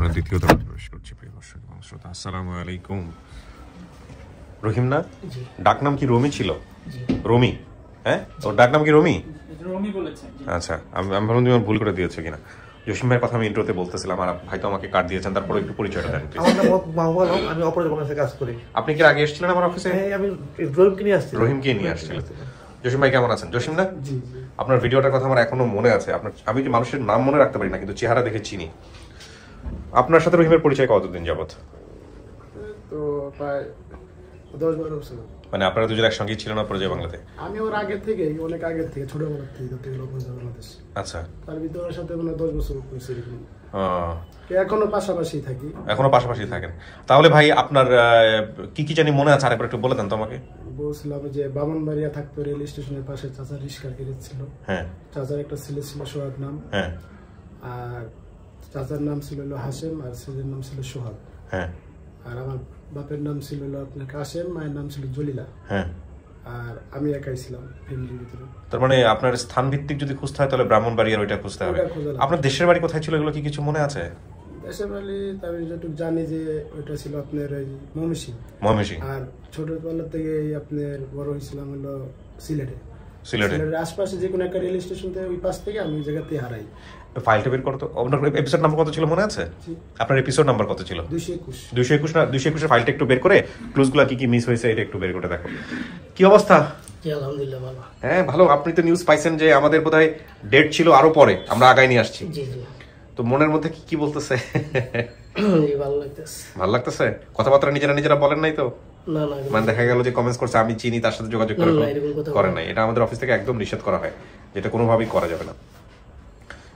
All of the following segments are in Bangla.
আমরা দ্বিতীয় তলায় প্রবেশ করছি। প্রিয় দর্শক এবং শ্রোতা, আসসালামু আলাইকুম। রহিম না, ডাক নাম কি রমি ছিল? রমি, হ্যাঁ ওর ডাক নাম কি রমি? আচ্ছা, আমি ভাবলাম তুমি ভুল করে দিয়েছো কিনা। জসিম ভাইয়ের কথা আমি ইন্ট্রোতে বলতেছিলাম, আর ভাই তো আমাকে কার্ড দিয়েছেন, তারপরে একটু পরিচয়টা দেন। আমি অপরাধ বাংলাদেশে কাজ করি। আপনি কি আগে এসেছিলেন আমার অফিসে? আমি রহিমকে নিয়ে আসছি। রহিমকে নিয়ে আসছিলেন। জসিম ভাই কেমন আছেন? জসিম না, আপনার ভিডিওটার কথা আমার এখনো মনে আছে। আপনার, আমি যে মানুষের নাম মনে রাখতে পারি না, কিন্তু চেহারা দেখে চিনি। আপনার সাথে রহিমের পরিচয় কতদিন যাবত? তো প্রায় 10-12 বছর। মানে আপনারা দুজন একসঙ্গেই ছিলেন অপরাজয় বাংলাতে? আমি ওর আগে থেকে, অনেক আগে থেকে, ছোটবেলা থেকে অপরাজয় বাংলাদেশ। আচ্ছা, তার ভিতরে ওর সাথে মানে 10 বছর হয়েছে এরকম। এখনো পাশাপাশি থাকি। এখনো পাশাপাশি থাকেন? তাহলে ভাই আপনার কি কি জানি মনে আছে, আরেকবার একটু বলে দেন তো আমাকে। বলছিলাম যে ব্রাহ্মণবাড়িয়া থাকতো, রেল স্টেশনের পাশে চাচার রিস্কা ছিল। হ্যাঁ, চাচার একটা ছেলে ছিল সোহাগ নাম। হ্যাঁ, আর চাচার নাম ছিল হাসেম, আর ছেলের নাম ছিল সোহাগ। হ্যাঁ, আর আমার বাপের নাম ছিল আপনার কাসেম, মায়ের নাম ছিল জলিলা। হ্যাঁ, আর আমি একাই ছিলাম ফ্যামিলির ভিতরে। তার মানে আপনার স্থান ভিত্তিক যদি খুঁজতে হয় তাহলে ব্রাহ্মণবাড়িয়ার ওইটা খুঁজতে হবে। আপনার দেশের বাড়ি কোথায় ছিল, এগুলো কি কিছু মনে আছে? দেশের বাড়ি আমি যতটুকু জানি যে ওইটা ছিল আপনার ময়মনসিংহ। ময়মনসিংহ। আর ছোটবেলা থেকে আপনার বড় হয়েছিলাম হলো সিলেটে। সিলেটের আশপাশে যে কোনো একটা রেল স্টেশন থেকে, ওই পাশ থেকে আমি ওই জায়গাতে হারাই। ফাইলটা বের করো তো। আপনার এপিসোড নাম্বার কত ছিল মনে আছে? আপনার এপিসোড নাম্বার কত ছিল? 221 না? 221 এর ফাইলটা একটু বের করে ক্লুজগুলো কি কি মিস হয়েছে এটা একটু বের করে দেখো। কি অবস্থা? আলহামদুলিল্লাহ ভালো। হ্যাঁ ভালো। আপনি তো নিউজ পাইছেন যে আমাদের বোধহয় ডেট ছিল আরো পরে, আমরা আগায় নিয়ে আসছি। তো মনের মধ্যে কি কি বলতেছে? ভালো লাগতেছে? কথাবার্তা নিজেরা বলেন নাই তো? মানে দেখা গেল যে কমেন্টস করছে আমি চিনি, তার সাথে যোগাযোগ করে নাই। এটা আমাদের অফিস থেকে একদম নিষেধ করা হয়, যেটা কোনোভাবেই করা যাবে না।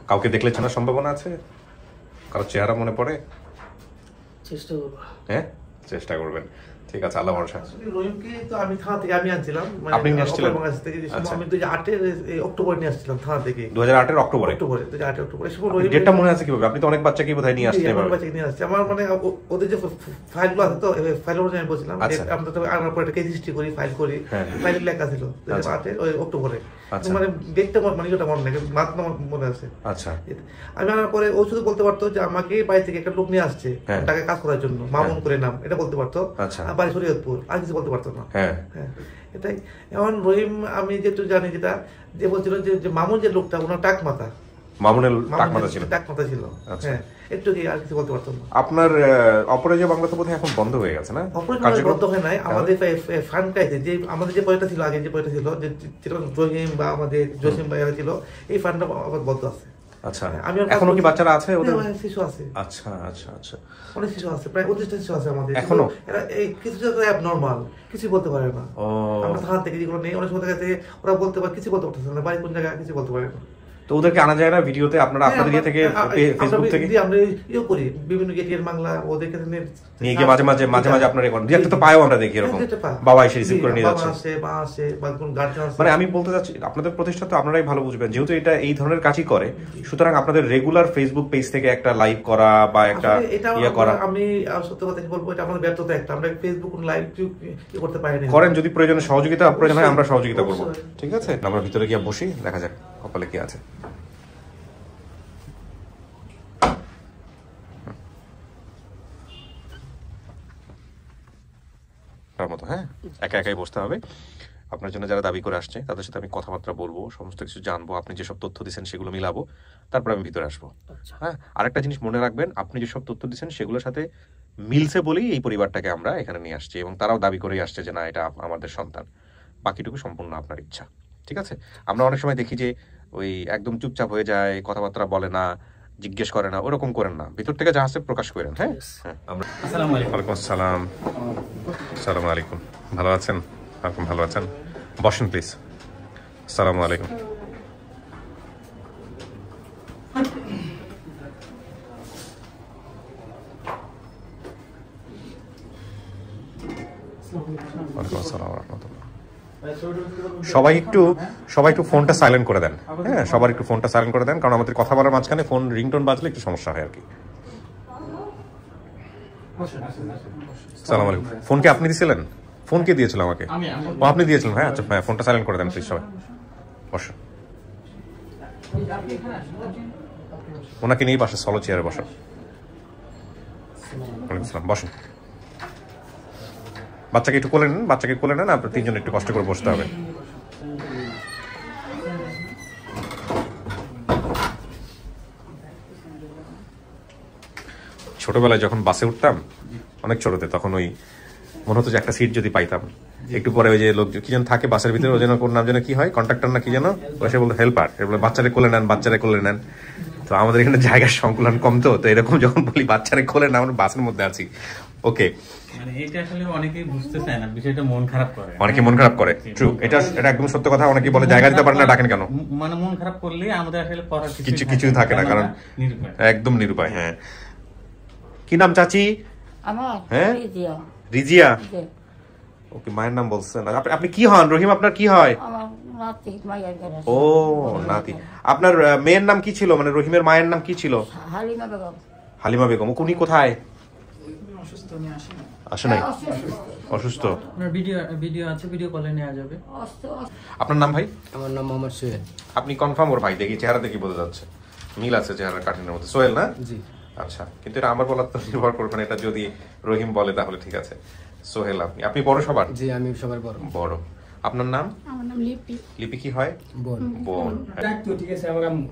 কাউকে দেখলে চেনার সম্ভাবনা আছে? কারো চেহারা মনে পড়ে? চেষ্টা করব। হ্যাঁ, চেষ্টা করবেন। ঠিক আছে, আল্লাহ ভরসা। রহিমকে তো আমি থানা থেকে আমি আনছিলাম। আপনি নিয়ে আসছিলেন? আমি 2008 এর অক্টোবর নিয়ে আসছিলাম থানা থেকে। 2008 এর অক্টোবরে? 2008 অক্টোবরে। ডেটটা মনে আছে কিভাবে? আপনি তো অনেক বাচ্চাকে বোধহয় নিয়ে আসছেন। অনেক বাচ্চাকে নিয়ে আসছি। আমার মানে ওদের যে ফাইলগুলো আছে, তো ফাইল অনুযায়ী আমি বলছিলাম আমরা তো আনার পরে একটা কেস হিস্ট্রি করি, ফাইল করি। ফাইলে লেখা ছিল 2008 ওই অক্টোবরে। মানে ডেটটা মানে এটা মনে নেই, মাত্র মনে আছে। আচ্ছা, আমি আনার পরে ও শুধু বলতে পারতো যে আমাকে বাড়ি থেকে একটা লোক নিয়ে আসছে টাকা কাজ করার জন্য, মামুন করে নাম, এটা বলতে পারতো। বাড়ি শরীয়তপুর, আর কিছু বলতে পারতো না। হ্যাঁ, এটাই। এখন রহিম আমি যেটু জানি, যেটা যে বলছিল যে মামুন যে লোকটা, ওনার টাক মাথা, মামুনের টাক মাথা ছিল। হ্যাঁ, একটু কি আর কিছু বলতে পারতো না। আপনার অপরাজয় বাংলা তো বোধহয় এখন বন্ধ হয়ে গেছে না? অপরাজয় বন্ধ হয় নাই, আমাদের ফান্ড পাইছে যে আমাদের যে পয়সা ছিল আগে, যে পয়সা ছিল যেটা রহিম বা আমাদের জসিম ভাইয়া ছিল, এই ফান্ডটা আবার বন্ধ আছে। আচ্ছা, এখনো কি বাচ্চারা আছে ওদের? শিশু আছে। আচ্ছা আচ্ছা আচ্ছা, অনেক শিশু আছে, প্রায় 25টা শিশু আছে আমাদের এখনো। এরা কিছু অ্যাবনরমাল, কিছু বলতে পারে না। আমরা থানা থেকে যেগুলো নেই, অনেক সময় দেখা যাচ্ছে ওরা বলতে পারে, কিছু বলতে পারতেছে না, বাড়ি কোন জায়গায় কিছু বলতে পারে না। তো ওদেরকে আনা যায় না ভিডিওতে? আপনারা আপনাদের ইয়ে থেকে, ফেসবুক থেকে আমরা ইয়ে করি, বিভিন্ন গেটিয়ার বাংলা ওদেরকে নিয়ে গিয়ে মাঝে মাঝে আপনারা রেকর্ড দিয়ে একটা তো পায়ও আমরা দেখি এরকম, বাবা এসে রিসিভ করে নিয়ে যাচ্ছে। মানে আমি বলতে চাচ্ছি, আপনাদের প্রতিষ্ঠান তো আপনারাই ভালো বুঝবেন, যেহেতু এটা এই ধরনের কাজই করে, সুতরাং আপনাদের রেগুলার ফেসবুক পেজ থেকে একটা লাইভ করা বা একটা ইয়ে করা, আমি সত্য কথা বলবো, এটা আমাদের ব্যর্থতা একটা। আমরা ফেসবুক লাইভ করতে পারি না। করেন, যদি প্রয়োজনে সহযোগিতা প্রয়োজন হয় আমরা সহযোগিতা করবো। ঠিক আছে, আমরা ভিতরে গিয়ে বসি, দেখা যাক কপালে কি আছে। মতো হ্যাঁ, একা একাই বসতে হবে। আপনার জন্য যারা দাবি করে আসছে তাদের সাথে আমি কথাবার্তা বলবো, সমস্ত কিছু জানবো, আপনি যেসব তথ্য দিচ্ছেন সেগুলো মিলাবো, তারপর আমি ভিতরে আসবো। হ্যাঁ, আরেকটা জিনিস মনে রাখবেন, আপনি যেসব তথ্য দিচ্ছেন সেগুলোর সাথে মিলছে বলেই এই পরিবারটাকে আমরা এখানে নিয়ে আসছি, এবং তারাও দাবি করেই আসছে যে না, এটা আমাদের সন্তান। বাকিটুকু সম্পূর্ণ আপনার ইচ্ছা। ঠিক আছে? আমরা অনেক সময় দেখি যে ওই একদম চুপচাপ হয়ে যায়, কথাবার্তা বলে না, জিজ্ঞেস করে না, ওরকম করেন না, ভিতর থেকে যা আছে প্রকাশ করেন। হ্যাঁ, ওয়ালাইকুম আসসালাম। আসসালামু আলাইকুম। ভালো আছেন? আপনি ভালো আছেন? বসেন প্লিজ। আসসালামু আলাইকুম। ওয়ালাইকুম আসসালাম ওয়া রাহমাতুল্লাহ। সবাই একটু ফোনটা সাইলেন্ট করে দেন। হ্যাঁ, সবার একটু ফোনটা সাইলেন্ট করে দেন, কারণ আমাদের কথা বলার মাঝখানে ফোন রিংটোন বাজলে একটু সমস্যা হয় আর কি। আসসালামু আলাইকুম। ফোন কি আপনি দিয়েছিলেন? ফোন কে দিয়েছিল আমাকে? ও, আপনি দিয়েছিলেন? হ্যাঁ, আচ্ছা, হ্যাঁ, ফোনটা সাইলেন্ট করে দেন প্লিজ সবাই। বসো, ওনাকে নিয়ে পাশে সলো চেয়ারে বসো। ওয়ালাইকুম আসসালাম, বসুন। বাচ্চাকে একটু কোলে নেন, বাচ্চাকে কোলে নেন, আপনার তিনজন একটু কষ্ট করে বসতে হবে। ছোটবেলায় যখন বাসে উঠতাম, অনেক ছোটতে, তখন ওই মনে হতো যে একটা সিট যদি পাইতাম, একটু পরে ওই যে লোক কি যেন থাকে বাসের ভিতরে, ওই যেন কোন নাম যেন কি হয়, কন্ট্রাক্টর না কি যেন, সে বলতো হেল্পার, এগুলো বাচ্চারে কোলে নেন, বাচ্চারে কোলে নেন। তো আমাদের এখানে জায়গার সংকুলন কম, তো এরকম যখন বলি বাচ্চারে কোলে না, আমরা বাসের মধ্যে আছি। ওকে, মানে এটা আসলে অনেকেই বুঝতে চায় না, বিষয়টা মন খারাপ করে, অনেকে মন খারাপ করে, ট্রু, এটা একদম সত্য কথা। অনেকে বলে জায়গা দিতে পারেন না, ডাকেন কেন? মানে মন খারাপ করলে আমাদের আসলে করার কিছুই থাকে না, কারণ একদম নিরুপায়। হ্যাঁ, কি নাম চাচি? আমার হ্যাঁ, রিজিয়া। রিজিয়া। ওকে, মায়ের নাম বলছেন। আপনি কি হন রহিম? আপনার কি হয়? আমার নাতি মায়ের ঘরে। ও, নাতি। আপনার মেয়ের নাম কি ছিল, মানে রহিমের মায়ের নাম কি ছিল? হালিমা বেগম। হালিমা বেগম। উনি কোথায়? আসে নাই, অসুস্থ। আপনার ভিডিও আছে, ভিডিও কলে নেওয়া যাবে। আপনার নাম ভাই? আমার নাম মোহাম্মদ সোহেল। আপনি কনফার্ম? ওর ভাই দেখি, চেহারা দেখি বোঝা যাচ্ছে, মিল আছে চেহারা কাটিনের মধ্যে। সোহেল না? জি। আচ্ছা, কিন্তু এটা আমার বলার তো নির্ভর করবে না, এটা যদি রহিম বলে তাহলে ঠিক আছে। সোহেল, আপনি বড় সবার? জি, আমি সবার বড়। বড়। আপনার নাম? আমার নাম লিপি। লিপি কি হয়? বোন। বোন। ঠিক আছে, আমার আম্মু।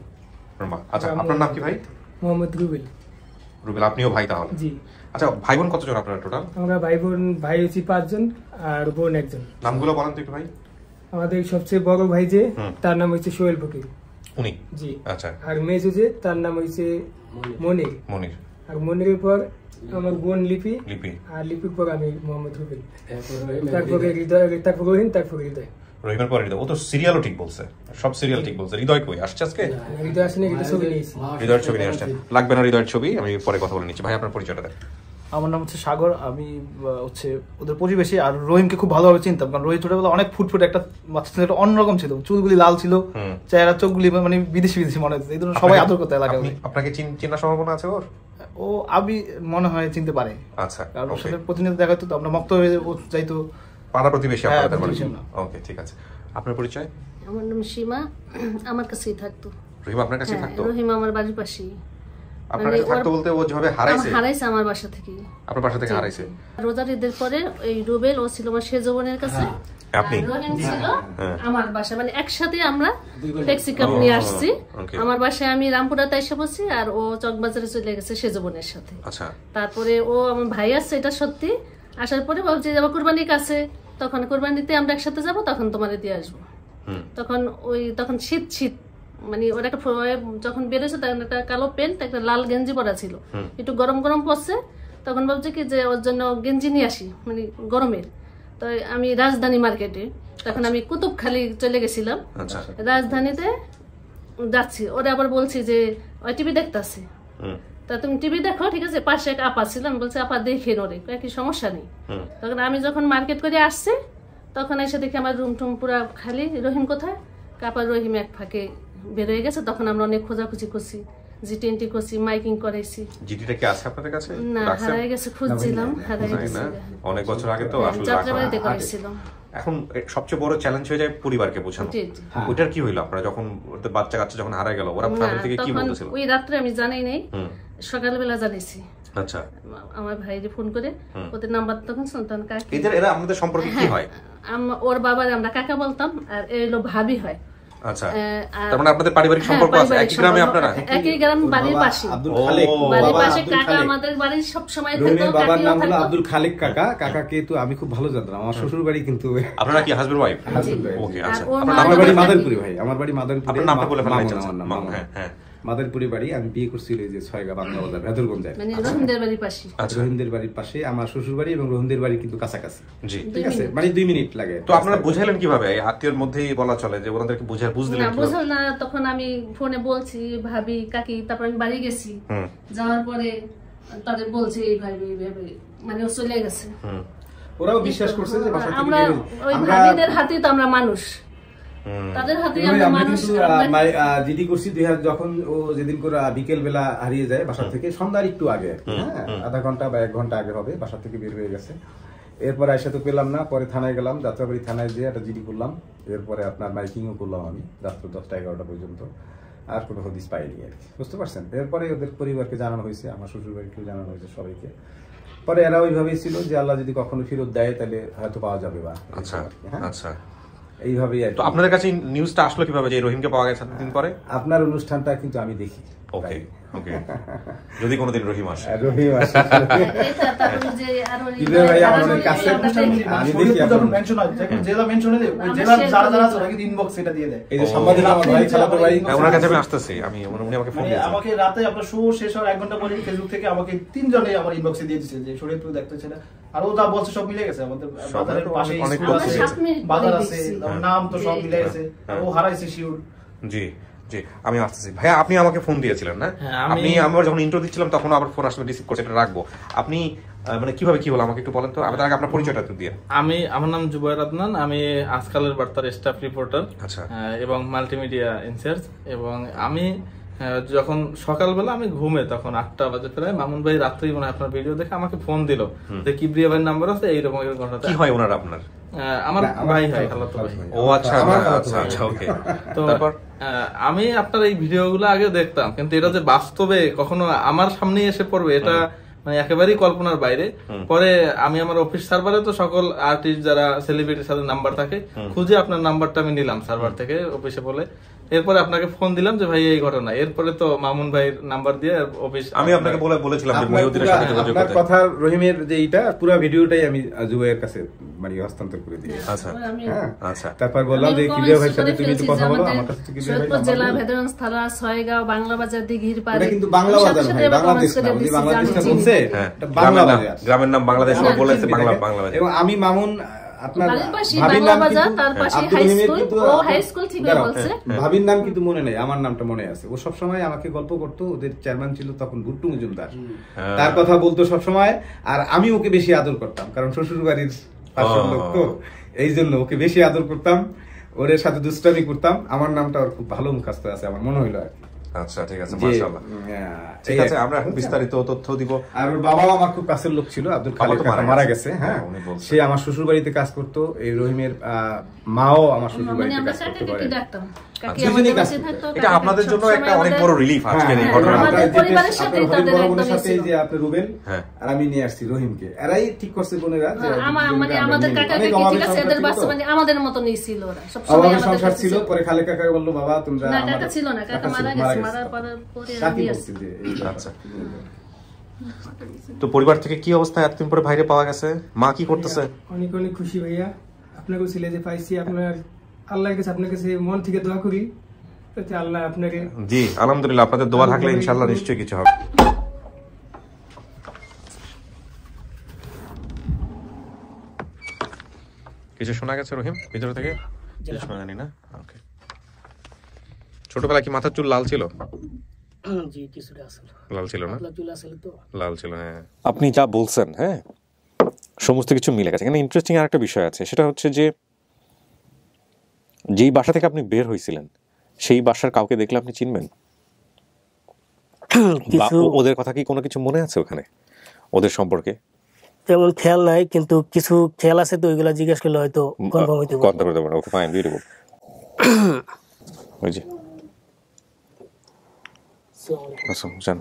আচ্ছা, আপনার নাম কি ভাই? মোহাম্মদ রুবেল। রুবেল, আপনিও ভাই তাহলে? জি। আচ্ছা, ভাই বোন কতজন আপনারা টোটাল? আমরা ভাই বোন, ভাই হচ্ছি 5 জন আর বোন 1 জন। নামগুলো বলেন তো একটু ভাই। আমাদের সবচেয়ে বড় ভাই যে, তার নাম হচ্ছে সোহেল ফকির। উনি? জি। আচ্ছা। আর মেজো যে, তার নাম হচ্ছে মনির। মনির। আর মনিরের পর আমার বোন লিপি। লিপি। আর লিপির পর আমি মোহাম্মদ রুবেল। তারপরে হৃদয়, তারপর রহিম, তারপর হৃদয়। রহিমের পর হৃদয়। ও তো সিরিয়ালও ঠিক বলছে, সব সিরিয়াল ঠিক বলছে। হৃদয় কই আসছে আজকে? হৃদয় আসেনি, হৃদয় ছবি নিয়েছি। হৃদয়ের ছবি নিয়ে আসছেন, লাগবে না হৃদয়ের ছবি, আমি পরে কথা বলে নিচ্ছি। ভাই, আপনার পরিচয়টা দেন। আমার নাম হচ্ছে সাগর, আমি হচ্ছে ওদের প্রতিবেশী। আর রহিমকে খুব ভালোভাবে চিনতাম, কারণ রহিম ছোটবেলা অনেক ফুটফুট একটা বাচ্চা ছিল, একটা অন্যরকম ছিল, চুলগুলি লাল ছিল, চেহারা চোখগুলি মানে বিদেশি বিদেশি মনে হতো, এই জন্য সবাই আদর করতে এলাকায়। আপনাকে চেনার সম্ভাবনা আছে ওর? ও আমি মনে হয় চিনতে পারে, আচ্ছা, কারণ ওর সাথে প্রতিনিয়ত দেখা হতো, আমরা মক্ত হয়ে যাইতো, পাড়া প্রতিবেশী আপনাদের? প্রতিবেশী না। ওকে, ঠিক আছে। আপনার পরিচয়? আমার নাম সীমা, আমার কাছেই থাকতো। রহিম আপনার কাছেই থাকতো? রহিম আমার বাড়ির পাশেই। আপনার কাছে থাকতো বলতে ও যেভাবে হারাইছে? হারাইছে আমার বাসা থেকে। আপনার বাসা থেকে হারাইছে? রোজার ঈদের পরে এই রুবেল ও ছিল আমার সেজ বোনের কাছে, আপনি? রহিম ছিল আমার বাসা, মানে একসাথে আমরা ট্যাক্সি ক্যাব নিয়ে আসছি। আমার বাসায় আমি রামপুরাতে এসে বসছি, আর ও চকবাজারে চলে গেছে সেজ বোনের সাথে। আচ্ছা। তারপরে ও আমার ভাই আসছে, এটা সত্যি। আসার পরে বলছে যাবো কোরবানির কাছে, তখন কোরবানিতে আমরা একসাথে যাবো, তখন তোমারে দিয়ে আসবো। তখন শীত মানে ওর একটা যখন বেরোছে তখন একটা কালো প্যান্ট, একটা লাল গেঞ্জি পরা ছিল, একটু গরম গরম পড়ছে, তখন ভাবছে কি যে ওর জন্য গেঞ্জি নিয়ে আসি, মানে গরমের। তো আমি রাজধানী মার্কেটে, তখন আমি কুতুবখালি চলে গেছিলাম। রাজধানীতে যাচ্ছি, ওরা আবার বলছি যে ওই টিভি দেখতেছি, তা তুমি টিভি দেখো, ঠিক আছে। পাশে এক আপা ছিল, বলছে আপা দেখে নরে, কি সমস্যা নেই। তখন আমি যখন মার্কেট করে আসছি, তখন এসে দেখি আমার রুম টুম পুরা খালি। রহিম কোথায়? কাপা রহিম এক ফাঁকে বের হয়ে গেছে। তখন আমরা অনেক খোঁজাখুঁজি করছি, জিটিএনটি করছি, মাইকিং করাইছি। জিটিটা কি আছে আপনাদের কাছে? না, হারাই গেছে, খুঁজছিলাম, হারাই গেছে। অনেক বছর আগে তো আসলে যাত্রাবাড়িতে করেছিলাম। এখন সবচেয়ে বড় চ্যালেঞ্জ হয়ে যায় পরিবারকে বোঝানো। ওইটার কি হইলো আপনারা যখন ওদের বাচ্চা কাচ্চা যখন হারাই গেল, ওরা ফ্যামিলি থেকে কি বলতেছিল? ওই রাত্রে আমি জানাই নাই, সকালবেলা জানাইছি। আচ্ছা। আমার ভাইরে ফোন করে ওদের নাম্বার তখন শুনতাম। এরা আমাদের সম্পর্কে কি হয়? ওর বাবার আমরা কাকা বলতাম, আর এলো ভাবি হয়। আচ্ছা, তার মানে আপনাদের পারিবারিক সম্পর্ক আছে? একই গ্রামে আপনারা? একই গ্রাম, বাড়ির পাশে। আব্দুল খালেক বাড়ির পাশে কাকা, আমাদের বাড়ি সব সময় থাকতো। রহিমের বাবার নাম হলো আব্দুল খালেক কাকা। কাকাকে তো আমি খুব ভালো জানতাম, আমার শ্বশুর বাড়ি কিন্তু। আপনারা কি হাজবেন্ড ওয়াইফ? ওকে, আচ্ছা। আমার বাড়ি মাদারপুরে ভাই, আমার বাড়ি মাদারপুরে। আপনার নামটা বলে ফেলা হয়েছে? হ্যাঁ হ্যাঁ, মাদারপুরে বাড়ি। আমি বিয়ে করছিল এই যে 6 বাংলা বাজার ভেদরগঞ্জে, মানে রহিমদের বাড়ির পাশে। আচ্ছা, রহিমদের বাড়ির পাশে আমার শ্বশুর বাড়ি, এবং রহিমদের বাড়ি কিন্তু কাছাকাছি। জি, ঠিক আছে, মানে 2 মিনিট লাগে। তো আপনারা বুঝাইলেন কিভাবে? আত্মীয়ের মধ্যেই বলা চলে যে ওনাদেরকে বুঝদিলেন না, বুঝল না। তখন আমি ফোনে বলছি ভাবি কাকি, তারপর আমি বাড়ি গেছি। যাওয়ার পরে তাদের বলছে এই ভাবি এইভাবে, মানে ও চলে গেছে। ওরাও বিশ্বাস করছে যে বাসা থেকে আমরা ওই ভাবিদের হাতেই তো আমরা মানুষ, তাদের হাতে আমরা মানুষ। জিডি করছি যখন ও যেদিন করে বিকেল বেলা হারিয়ে যায় বাসা থেকে, সন্ধ্যার একটু আগে, হ্যাঁ, আধা ঘন্টা বা 1 ঘন্টা আগে হবে, বাসা থেকে বের হয়ে গেছে। এরপরে এসে তো পেলাম না, পরে থানায় গেলাম, যাত্রাবাড়ি থানায় যেয়ে একটা জিডি করলাম। এরপরে আপনার মাইকিংও করলাম আমি রাত্র 10টা 11টা পর্যন্ত। আর কোনো হদিস পাইনি আর কি, বুঝতে পারছেন। এরপরে ওদের পরিবারকে জানানো হয়েছে, আমার শ্বশুর বাড়িকেও জানানো হয়েছে, সবাইকে। পরে এরা ওইভাবেই ছিল যে আল্লাহ যদি কখনো ফেরত দেয় তাহলে হয়তো পাওয়া যাবে বা আচ্ছা হ্যাঁ আচ্ছা, এইভাবেই আর তো কি। আপনাদের কাছে নিউজটা আসলো কিভাবে যে রহিমকে পাওয়া গেছে দিন পরে? আপনার অনুষ্ঠানটা কিন্তু আমি দেখি। ওকে ওকে, যদি কোনোদিন রহিম আসে। রহিম আসে। তারপরে যে আরো কিভাবে ভাই আমাদের কাছে আমি দেখি যখন মেনশন হয় যখন জেলা মেনশন হয়ে ওই জেলার যারা যারা আছে ওনাকে ইনবক্স এটা দিয়ে দেয়। এই যে সাংবাদিক আমার ভাই চালাতো ভাই, হ্যাঁ, ওনার কাছে আমি আসতেছি, আমি উনি আমাকে ফোন মানে দিয়েছেন। আমাকে রাতে আপনার শো শেষ হওয়ার 1 ঘন্টা পরে ফেসবুক থেকে আমাকে 3 জনে আমার ইনবক্সে দিয়ে দিয়েছে যে শরীয়তপুর দেখতেছে না, আর ও যা বলছে সব মিলে গেছে। আমাদের বাজারের পাশে অনেক স্কুল লোক আছে, আছে। 7 মিনিট বাজার পরে আছে, দেখছি। নাম তো সব মিলে গেছে, ও হারাইছে শিওর। জি জি, আমি আসতেছি ভাইয়া। আপনি আমাকে ফোন দিয়েছিলেন না? হ্যাঁ, আপনি আমার যখন ইন্টারভিউ দিচ্ছিলাম তখন আবার ফোন আসলে রিসিভ করতে, এটা রাখবো। আপনি মানে কিভাবে কি হলো আমাকে একটু বলেন তো, আমি তার আগে আপনার পরিচয়টা একটু দিয়ে। আমার নাম জুবায়ের আদনান, আমি আজকালের বার্তার স্টাফ রিপোর্টার আচ্ছা। এবং মাল্টিমিডিয়া ইনচার্জ। এবং আমি যখন সকালবেলা আমি ঘুমে তখন 8টা বাজে প্রায়, মামুন ভাই রাত্রেই মনে হয় আপনার ভিডিও দেখে আমাকে ফোন দিল যে কিবরিয়া ভাইয়ের নাম্বার আছে, এইরকম ঘটনা। কি হয় ওনার আপনার? আমার ভাই হয়, খালাতো ভাই। ও আচ্ছা আচ্ছা আচ্ছা, ওকে। তো তারপর আমি আপনার এই ভিডিওগুলো আগে দেখতাম, কিন্তু এটা যে বাস্তবে কখনো আমার সামনে এসে পড়বে এটা মানে একেবারেই কল্পনার বাইরে। পরে আমি আমার অফিস সার্ভারে তো সকল আর্টিস্ট যারা সেলিব্রিটির সাথে নাম্বার থাকে, খুঁজে আপনার নাম্বারটা আমি নিলাম সার্ভার থেকে অফিসে বলে, এরপরে আপনাকে ফোন দিলাম যে ভাই এই ঘটনা। এরপরে তো মামুন ভাইয়ের নাম্বার দিয়ে অফিস, আমি আপনাকে বলেছিলাম যে মহিউদ্দিনের সাথে যোগাযোগ আপনার করতে। কথা রহিমের যে এইটা পুরো ভিডিওটাই আমি জুবাইয়ের কাছে মানে হস্তান্তর করে দিই। আচ্ছা হ্যাঁ আচ্ছা, তারপর বললাম যে কিবরিয়া ভাইয়ের সাথে তুমি একটু কথা বলো, আমার কাছে কিবরিয়া ভাই সৈয়দপুর জেলা ভেদরগঞ্জ থানা ছয়গাঁও বাংলা বাজার দিঘির পাড়ে। এটা কিন্তু বাংলা বাজার ভাই, বাংলাদেশ না, যদি বাংলাদেশটা বলছে হ্যাঁ, এটা বাংলা বাজার, গ্রামের নাম বাংলাদেশ বলেছে, বাংলাদেশ। এবং আমি মামুন আপনার বাড়ির পাশেই ভাবির বাংলা নাম বাজার, কিন্তু তার পাশেই আব্দুল হাই রহিমের স্কুল। কিন্তু ও হাই স্কুল ঠিকই দাঁড়াও, বলছে। ভাবির নাম কিন্তু মনে নেই, আমার নামটা মনে আছে। ও সবসময় আমাকে গল্প করতো, ওদের চেয়ারম্যান ছিল তখন ভুট্টু মজুমদার, তার কথা বলতো সবসময়। আর আমি ওকে বেশি আদর করতাম, কারণ শ্বশুর বাড়ির পাশের লোক তো, এই জন্য ওকে বেশি আদর করতাম, ওর সাথে দুষ্টামি করতাম। আমার নামটা ওর খুব ভালো মুখস্থ আছে আমার মনে হইলো আর কি। আচ্ছা ঠিক আছে, মাশাআল্লাহ। ঠিক আছে, আমরা এখন বিস্তারিত তথ্য দিব। আর ওর বাবাও আমার খুব কাছের লোক ছিল, আব্দুল খালিক কাকা মারা গেছে। হ্যাঁ, উনি বলছেন। সে আমার শ্বশুর বাড়িতে কাজ করতো। এই রহিমের মাও আমার শ্বশুর মানে বাড়িতে আমরা কাজ করতে কাকে পারে। কি ডাকতাম, কাকি দুজনেই আমাদের কাজ পাশে করতো। থাকতো। এটা আপনাদের জন্য একটা অনেক বড় রিলিফ আজকের এই হ্যাঁ, ঘটনা। আমাদের আপনার পরিবারের সাথে আপনার তাদের বড় বোনের একদমই সাথে ছিল। যে আপনি রুবেল হ্যাঁ। আর আমি নিয়ে আসছি রহিমকে, এরাই ঠিক করছে বোনেরা যে মানে আমাদের কাকা অনেক কাকি অভাবের ঠিক আছে, সংসার এদের ছিল বাচ্চা তো। মানে আমাদের মতনই ছিল ওরা সবসময় অভাবের আমাদের সংসার কাছে ছিল। পরে খালে কাকা বললো বাবা তোমরা না, আমার কাকা ছিল না, কাকা মারা গেছে, মারার পরে কাকি নিয়ে বলছে যে এই আচ্ছা। তো পরিবার থেকে কি অবস্থা এতদিন পরে ভাইরে পাওয়া গেছে? মা কি করতেছে? অনেক অনেক খুশি ভাইয়া, আপনাকে ছেলে যে পাইছি। আপনার আল্লাহর কাছে আপনার কাছে মন থেকে দোয়া করি যাতে আল্লাহ আপনাকে। জি আলহামদুলিল্লাহ, আপনাদের দোয়া থাকলে ইনশাআল্লাহ নিশ্চয়ই কিছু হবে। কিছু শোনা গেছে রহিম ভিতর থেকে? কিছু শোনা জানি না। ওকে, ছোটবেলায় কি মাথার চুল লাল ছিল? জি কিছুটা আসলে লাল ছিল না? চুল আসলে তো লাল ছিল, হ্যাঁ। আপনি যা বলছেন, হ্যাঁ, সমস্ত কিছু মিলে গেছে। এখানে ইন্টারেস্টিং আর একটা বিষয় আছে, সেটা হচ্ছে যে যেই বাসা থেকে আপনি বের হয়েছিলেন সেই বাসার কাউকে দেখলে আপনি চিনবেন? বা ওদের কথা কি কোনো কিছু মনে আছে ওখানে, ওদের সম্পর্কে? তেমন খেয়াল নাই, কিন্তু কিছু খেয়াল আছে, তো ওইগুলা জিজ্ঞেস করলে হয়তো কনফার্ম হইতে পারে। কথা বলতে পারেন। ওকে, ফাইন, বিউটিফুল। ওই যে আসুন, যান।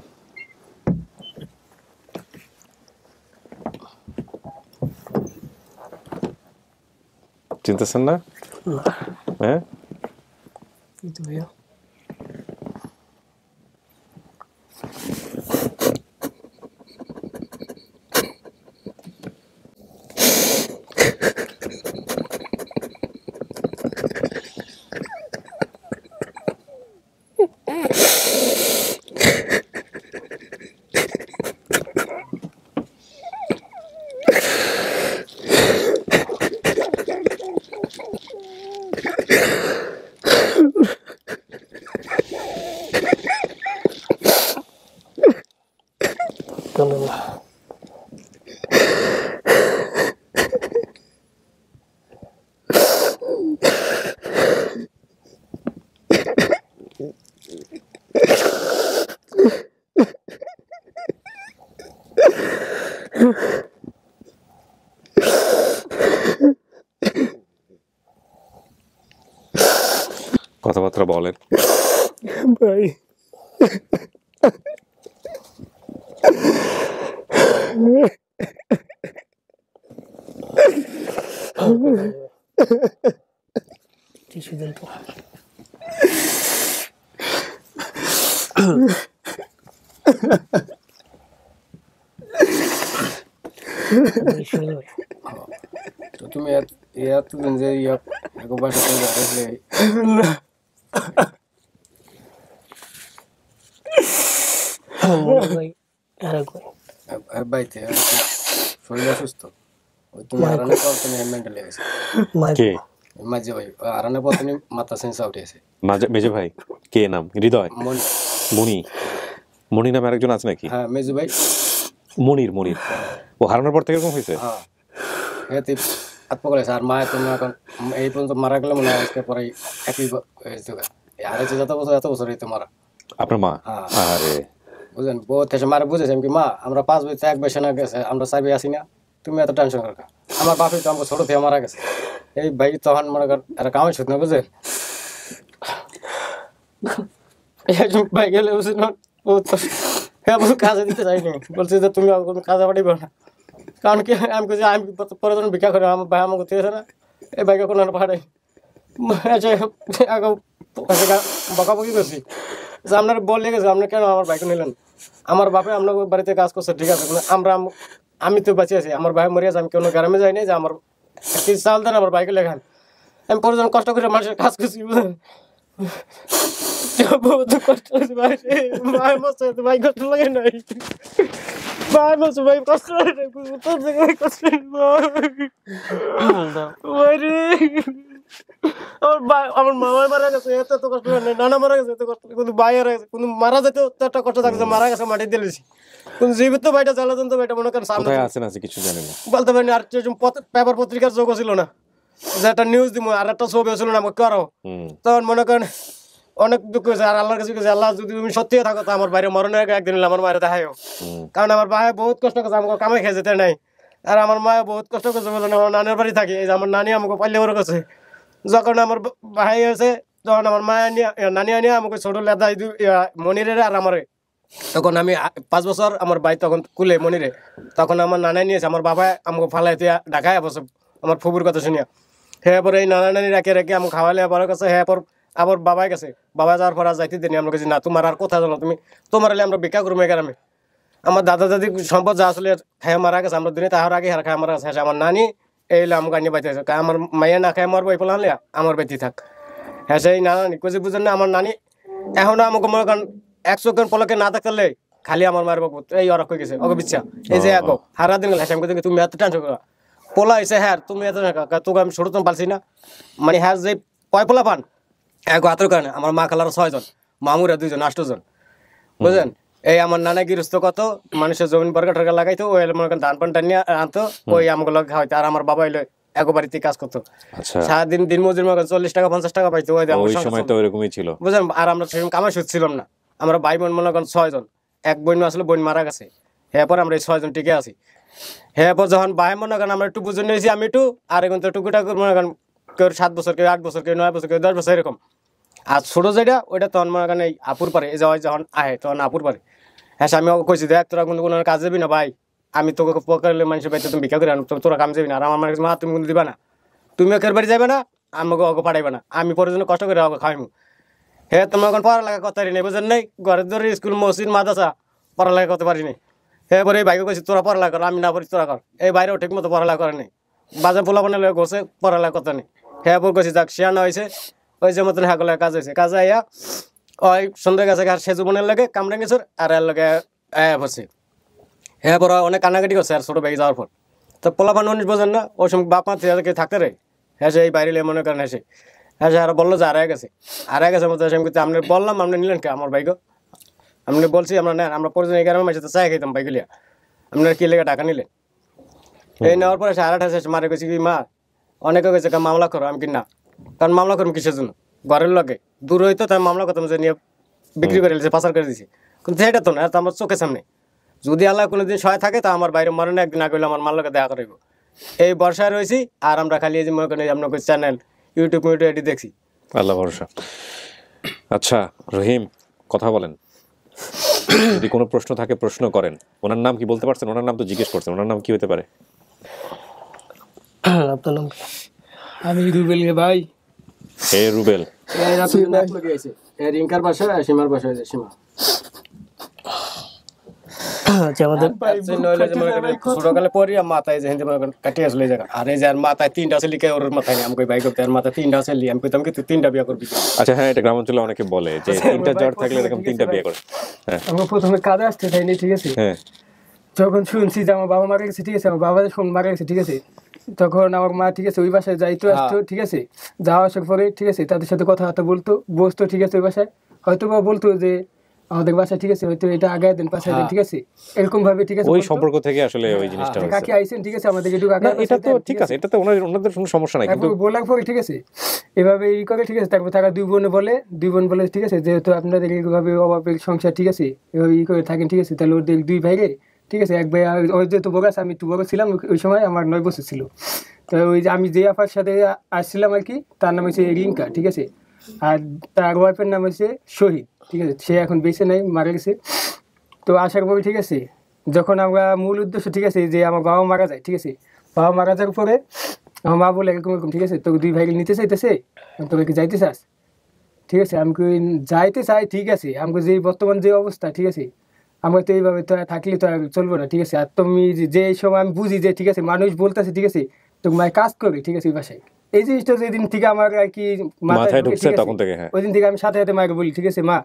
চিনতেছেন না? হ্যাঁ, কিন্তু ভাইয়া কথাবার্তা বলেন। ভাই টিস্যু দেন তো। তো তুমি এতদিন যে একবার আসলে বাড়িতে শরীর অসুস্থ, ওই তুমি আরানের পর তুমি মেন্টাল হয়ে গেছে কে মাঝে ভাই, আরানের পর তুমি মাথা সেন্সা উঠে গেছে। মেজে ভাই কে নাম? হৃদয়? মণি? মণি নামে আরেকজন আছে নাকি? হ্যাঁ মেজু ভাই মনির। ও হারানোর পর থেকে এরকম হয়েছে? হ্যাঁ এতে আত্মকলে আর মা তুমি এখন এই পর্যন্ত মারা গেলে মনে হয় আজকে পরে একই আড়াইশো এত বছর হইতে মারা আপনার মা? আরে বুঝলেন, বহুত এসে মারা বুঝেছে কি মা আমরা 5 বছর 1 বছর না গেছে, আমরা 4 আসি না, তুমি এত টেনশন কর। আমার বাপে তো আমাকে ছোট থেকে মারা গেছে, এই ভাই তখন মনে কর একটা কামাই শুধু না বুঝলেন, ভাই গেলে বুঝলেন ও তো হ্যাঁ কাজে দিতে চাইনি, বলছে যে তুমি কোনো কাজে পাঠিয়ে না, কারণ কি আমি বলছি আমি পরে যখন ভিক্ষা করে আমার ভাই আমাকে দিয়েছে না, এই ভাইকে কোনো পাঠাই বকাবকি করছি যে আপনার বলে গেছে আপনি কেন আমার বাইকে নিলেন, আমার বাপে আপনার বাড়িতে কাজ করছে ঠিক আছে, আমি তো বাঁচিয়ে আছি, আমার ভাই মরে আছে, আমি কোনো গ্রামে যাইনি যে আমার কিছু চাল দেন আমার বাইকে লেখান, আমি পরে যখন কষ্ট করে মানুষের কাজ করছি বুঝলেন, কষ্ট হয়েছে ভাই, ভাই মরছে ভাই কষ্ট লাগে নাই, ভাই মরছে ভাই কষ্ট লাগে কষ্ট আমার মামাই মারা গেছে এত কষ্ট হয় না, নানা মারা গেছে এত কষ্ট, কিন্তু ভাই মারা গেছে, কিন্তু মারা যেত একটা কষ্ট থাকছে, মারা গেছে মাটি দিয়েছি, কিন্তু জীবিত ভাইটা জ্বালাতন তো ভাইটা মনে করেন সামনে কিছু জানি না বলতে পারিনি, আর পেপার পত্রিকার যোগ ছিল না যে একটা নিউজ দিব আর একটা ছবি ছিল না আমাকে করো, তখন মনে করেন অনেক দুঃখ হয়েছে, আর আল্লাহর কাছে গেছে আল্লাহ যদি তুমি সত্যি থাকো তো আমার বাইরে মরণের আগে একদিন আমার মায়ের দেখায়ও, কারণ আমার ভাই বহুত কষ্ট করছে, আমাকে কামাই খেয়ে যেতে নাই, আর আমার মায়ে বহুত কষ্ট করছে বলে আমার নানির বাড়ি থাকি, এই যে আমার নানি আমাকে পাল্লে বড় করছে, যখন আমার ভাই হয়েছে যখন আমার মায়া নানি আনিয়া আমাকে ছোট লেদা মনিরের আর আমারে, তখন আমি 5 বছর আমার ভাই তখন কুলে মনিরে, তখন আমার নানাই নিয়েছে, আমার বাবা আমাকে ফালাইতে ঢাকায় বসে আমার ফুবুর কথা শুনিয়া, হ্যাঁ পরে এই নানা নানি রাখে আমার খাওয়ালে আবার কাছে, হ্যাঁ পর আবার বাবাই গেছে, বাবা যাওয়ার পর আর যাইতে দিনি, আমরা কাছে না তোমার আর কোথায় জানো তুমি, তোমার আমরা ভিক্ষা করবো গ্রামে, আমার দাদা দাদি সম্পদ যা আসলে খায় মারা গেছে, আমরা দিনে তাহার আগে খায় মারা গেছে, আমার নানি এইলে আমাকে আনিয়ে বাইতে আমার মাইয়া না খায় মারবো এই ফেলালে আমার বেঁচে থাক, হ্যাঁ সেই নানি কইছে বুঝেন না, আমার নানি এখনো আমাকে মনে করেন 100 পলকে না থাকলে খালি আমার মারবো এই অরক হয়ে গেছে ওকে বিচ্ছা, এই যে এক হারা দিন হাসাম করে তুমি এত টেনশন করো, পোলা হয়েছে হ্যাঁ তুমি এত তোকে আমি ছোট তুমি পালছি না, মানে হ্যাঁ যে কয় পোলা পান এক হাতের কারণে, আমার মা খালার 6 জন, মামুরা 2 জন 8 জন বুঝলেন, এই আমার নানা গৃহস্থ কত মানুষের জমিন বর্গা টর্গা লাগাইতো, ওই মনে করেন ধান পান টানিয়ে আনতো, ওই আমাকে লগে খাওয়াইতো, আর আমার বাবা হইলো এক বাড়িতে কাজ করতো, সারাদিন দিন মজুরি মনে 40 টাকা 50 টাকা পাইতো, ওই সময় তো ওইরকমই ছিল বুঝলেন, আর আমরা সেরকম কামাই শুচ্ছিলাম না, আমরা ভাই বোন মনে করেন 6 জন, এক বোন আসলে বোন মারা গেছে, হ্যাঁ পর আমরা এই 6 জন টিকে আছি, হ্যাঁ পর যখন ভাই মনে করেন আমরা একটু বুঝে নিয়েছি, আমি একটু আর এখন তো টুকুটাকু মনে করেন কেউ 7 বছর কেউ 8 বছর কেউ 9 বছর কেউ 10 বছর এরকম, আর ছোট যেটা ওইটা তখন মনে করেন এই আপুর পারে, এই যাওয়া যখন আহে তখন আপুর পারে, হ্যাঁ আমি কইছি দেখ তোরা কিন্তু কোনো কাজ যাবি না ভাই, আমি তোকে পকালে মানুষের বাড়িতে তুমি ভিক্ষা করে আনো, তোরা কাম যাবি না, আর আমার মা তুমি কিন্তু দিবা না, তুমি ওকে বাড়ি যাবে না, আমাকে ওকে পাঠাইবে না, আমি পরে জন্য কষ্ট করে ওকে খাইমু, হ্যাঁ তোমার এখন পড়ালেখা করতে পারি নাই বুঝেন নাই, ঘরের ধরে স্কুল মসজিদ মাদ্রাসা পড়ালেখা করতে পারি নাই, হ্যাঁ পরে এই ভাইকে কইছি তোরা পড়ালেখা কর, আমি না পড়ি তোরা কর, এই বাইরেও ঠিক মতো পড়ালেখা করে নাই, বাজার পোলা বানালে ঘষে পড়ালেখা করতে নেই, হ্যাঁ পর কইছি যাক শিয়ানা হয়েছে, ওই যে মতন হাগলে কাজ হয়েছে, কাজে আইয়া ওই সন্ধ্যা গেছে আর সেজু বোনের লাগে কামড়ে গেছে, আর এর লগে বসে হ্যাঁ পর অনেক কান্নাকাটি করছে, আর ছোটো ভাই যাওয়ার পর তো পোলাপান মানুষ বোঝেন না, ওই সময় বাপ মা থাকতে রে, হ্যাঁ সে এই বাইরে মনে করেন এসে, হ্যাঁ সে আর বললো যে হারাই গেছে মতো আপনি বললাম আপনি নিলেন কে আমার বাইক, আপনি বলছি আমরা নেন, আমরা পরিজন এই গ্রামের মাসে তো চাই খাইতাম বাইকলিয়া, আপনার কি লেগে টাকা নিলেন, এই নেওয়ার পরে সে আড়াটা শেষ মারে গেছি কি মা অনেকে গেছে মামলা করো, আমি কি না, কারণ মামলা করবো কিসের জন্য, ঘরের লগে দূর হইতো তাই মামলা করতাম যে নিয়ে বিক্রি করে দিয়েছে, পাচার করে দিয়েছে, কিন্তু সেটা তো না, তো আমার চোখের সামনে, যদি আল্লাহ কোনোদিন সহায় থাকে তা আমার বাইরে মরণে একদিন আগে হইলে আমার মার লগে দেখা করাইব, এই বর্ষায় রয়েছি, আর আমরা খালি এই যে মনে করেন আপনার চ্যানেল ইউটিউব এটি দেখছি, আল্লাহ ভরসা। আচ্ছা রহিম, কথা বলেন। যদি কোনো প্রশ্ন থাকে প্রশ্ন করেন। ওনার নাম কি বলতে পারছেন? ওনার নাম তো জিজ্ঞেস করছেন, ওনার নাম কি হতে পারে? আপনার নাম কি? আমি রুবেল ভাই। হে রুবেল। রিঙ্কার বাসা, সীমার বাসা, সীমা। ছোটকালে পরে মাথায় যে কাটিয়ে আসলে জায়গা আর এই যে আর মাথায় 3টা আছে লিখে ওর মাথায় আমি কই ভাই করতে আর মাথায় 3টা আছে আমি কইতাম কি তুই 3টা বিয়ে করবি। আচ্ছা হ্যাঁ, এটা গ্রামাঞ্চলে অনেকে বলে যে 3টা জ্বর থাকলে এরকম 3টা বিয়ে করে। হ্যাঁ আমরা প্রথমে কাজে আসতে চাইনি, ঠিক আছে। হ্যাঁ, যখন শুনছি যে আমার বাবা মারা গেছে, ঠিক আছে, আমার বাবা যখন মারা গেছে, ঠিক আছে, তখন আমার মা, ঠিক আছে, ওই বাসায় যাইতো আসতো, ঠিক আছে। যাওয়া আসার পরে, ঠিক আছে, তাদের সাথে কথাবার্তা বলতো, বসতো, ঠিক আছে, ওই বাসায় হয়তো বা বলতো যে আমাদের বাসায়, ঠিক আছে, হয়তো এটা আগায় দেন, পাশে দেন, ঠিক আছে, এরকম ভাবে, ঠিক আছে, ওই সম্পর্ক থেকে আসলে ওই জিনিসটা হচ্ছে। কাকি আইছেন, ঠিক আছে, আমাদের একটু আগে, এটা তো ঠিক আছে, এটা তো ওনাদের কোনো সমস্যা নাই, কিন্তু বলার পরে, ঠিক আছে, এভাবে ই করে, ঠিক আছে। তারপর তারা দুই বোন বলে, ঠিক আছে, যেহেতু আপনাদের এইভাবে অভাবের সংসার, ঠিক আছে, এভাবে ই করে থাকেন, ঠিক আছে, তাহলে ওদের দুই ভাইরে, ঠিক আছে, এক ভাই ওই যেহেতু বড় আছে, আমি একটু বড় ছিলাম ওই সময়, আমার 9 বছর ছিল। তো ওই যে আমি যে আপার সাথে আসছিলাম আর কি, তার নাম হচ্ছে রিঙ্কা, ঠিক আছে, আর তার ওয়াইফের নাম হচ্ছে শহীদ, ঠিক আছে, সে এখন বেঁচে নাই, মারা গেছে। তো আসার পরে, ঠিক আছে, যখন আমরা মূল উদ্দেশ্য, ঠিক আছে, যে আমার বাবা মারা যায়, ঠিক আছে, বাবা মারা যাওয়ার পরে আমার মা বলে এরকম এরকম, ঠিক আছে, তোকে দুই ভাইকে নিতে চাইতেছে, তোকে কি যাইতে চাস, ঠিক আছে। আমি যাইতে চাই, ঠিক আছে, আমাকে যে বর্তমান যে অবস্থা, ঠিক আছে, আমরা তো এইভাবে তো থাকলে তো আর চলবো না, ঠিক আছে। আর তুমি যে সময় আমি বুঝি যে, ঠিক আছে, মানুষ বলতেছে, ঠিক আছে, তো মায়ের কাজ করে, ঠিক আছে, ওই বাসায় এই জিনিসটা যেদিন থেকে আমার আর কি মাথায় ঢুকছে, তখন থেকে ওই দিন থেকে আমি সাথে সাথে মাকে বলি, ঠিক আছে, মা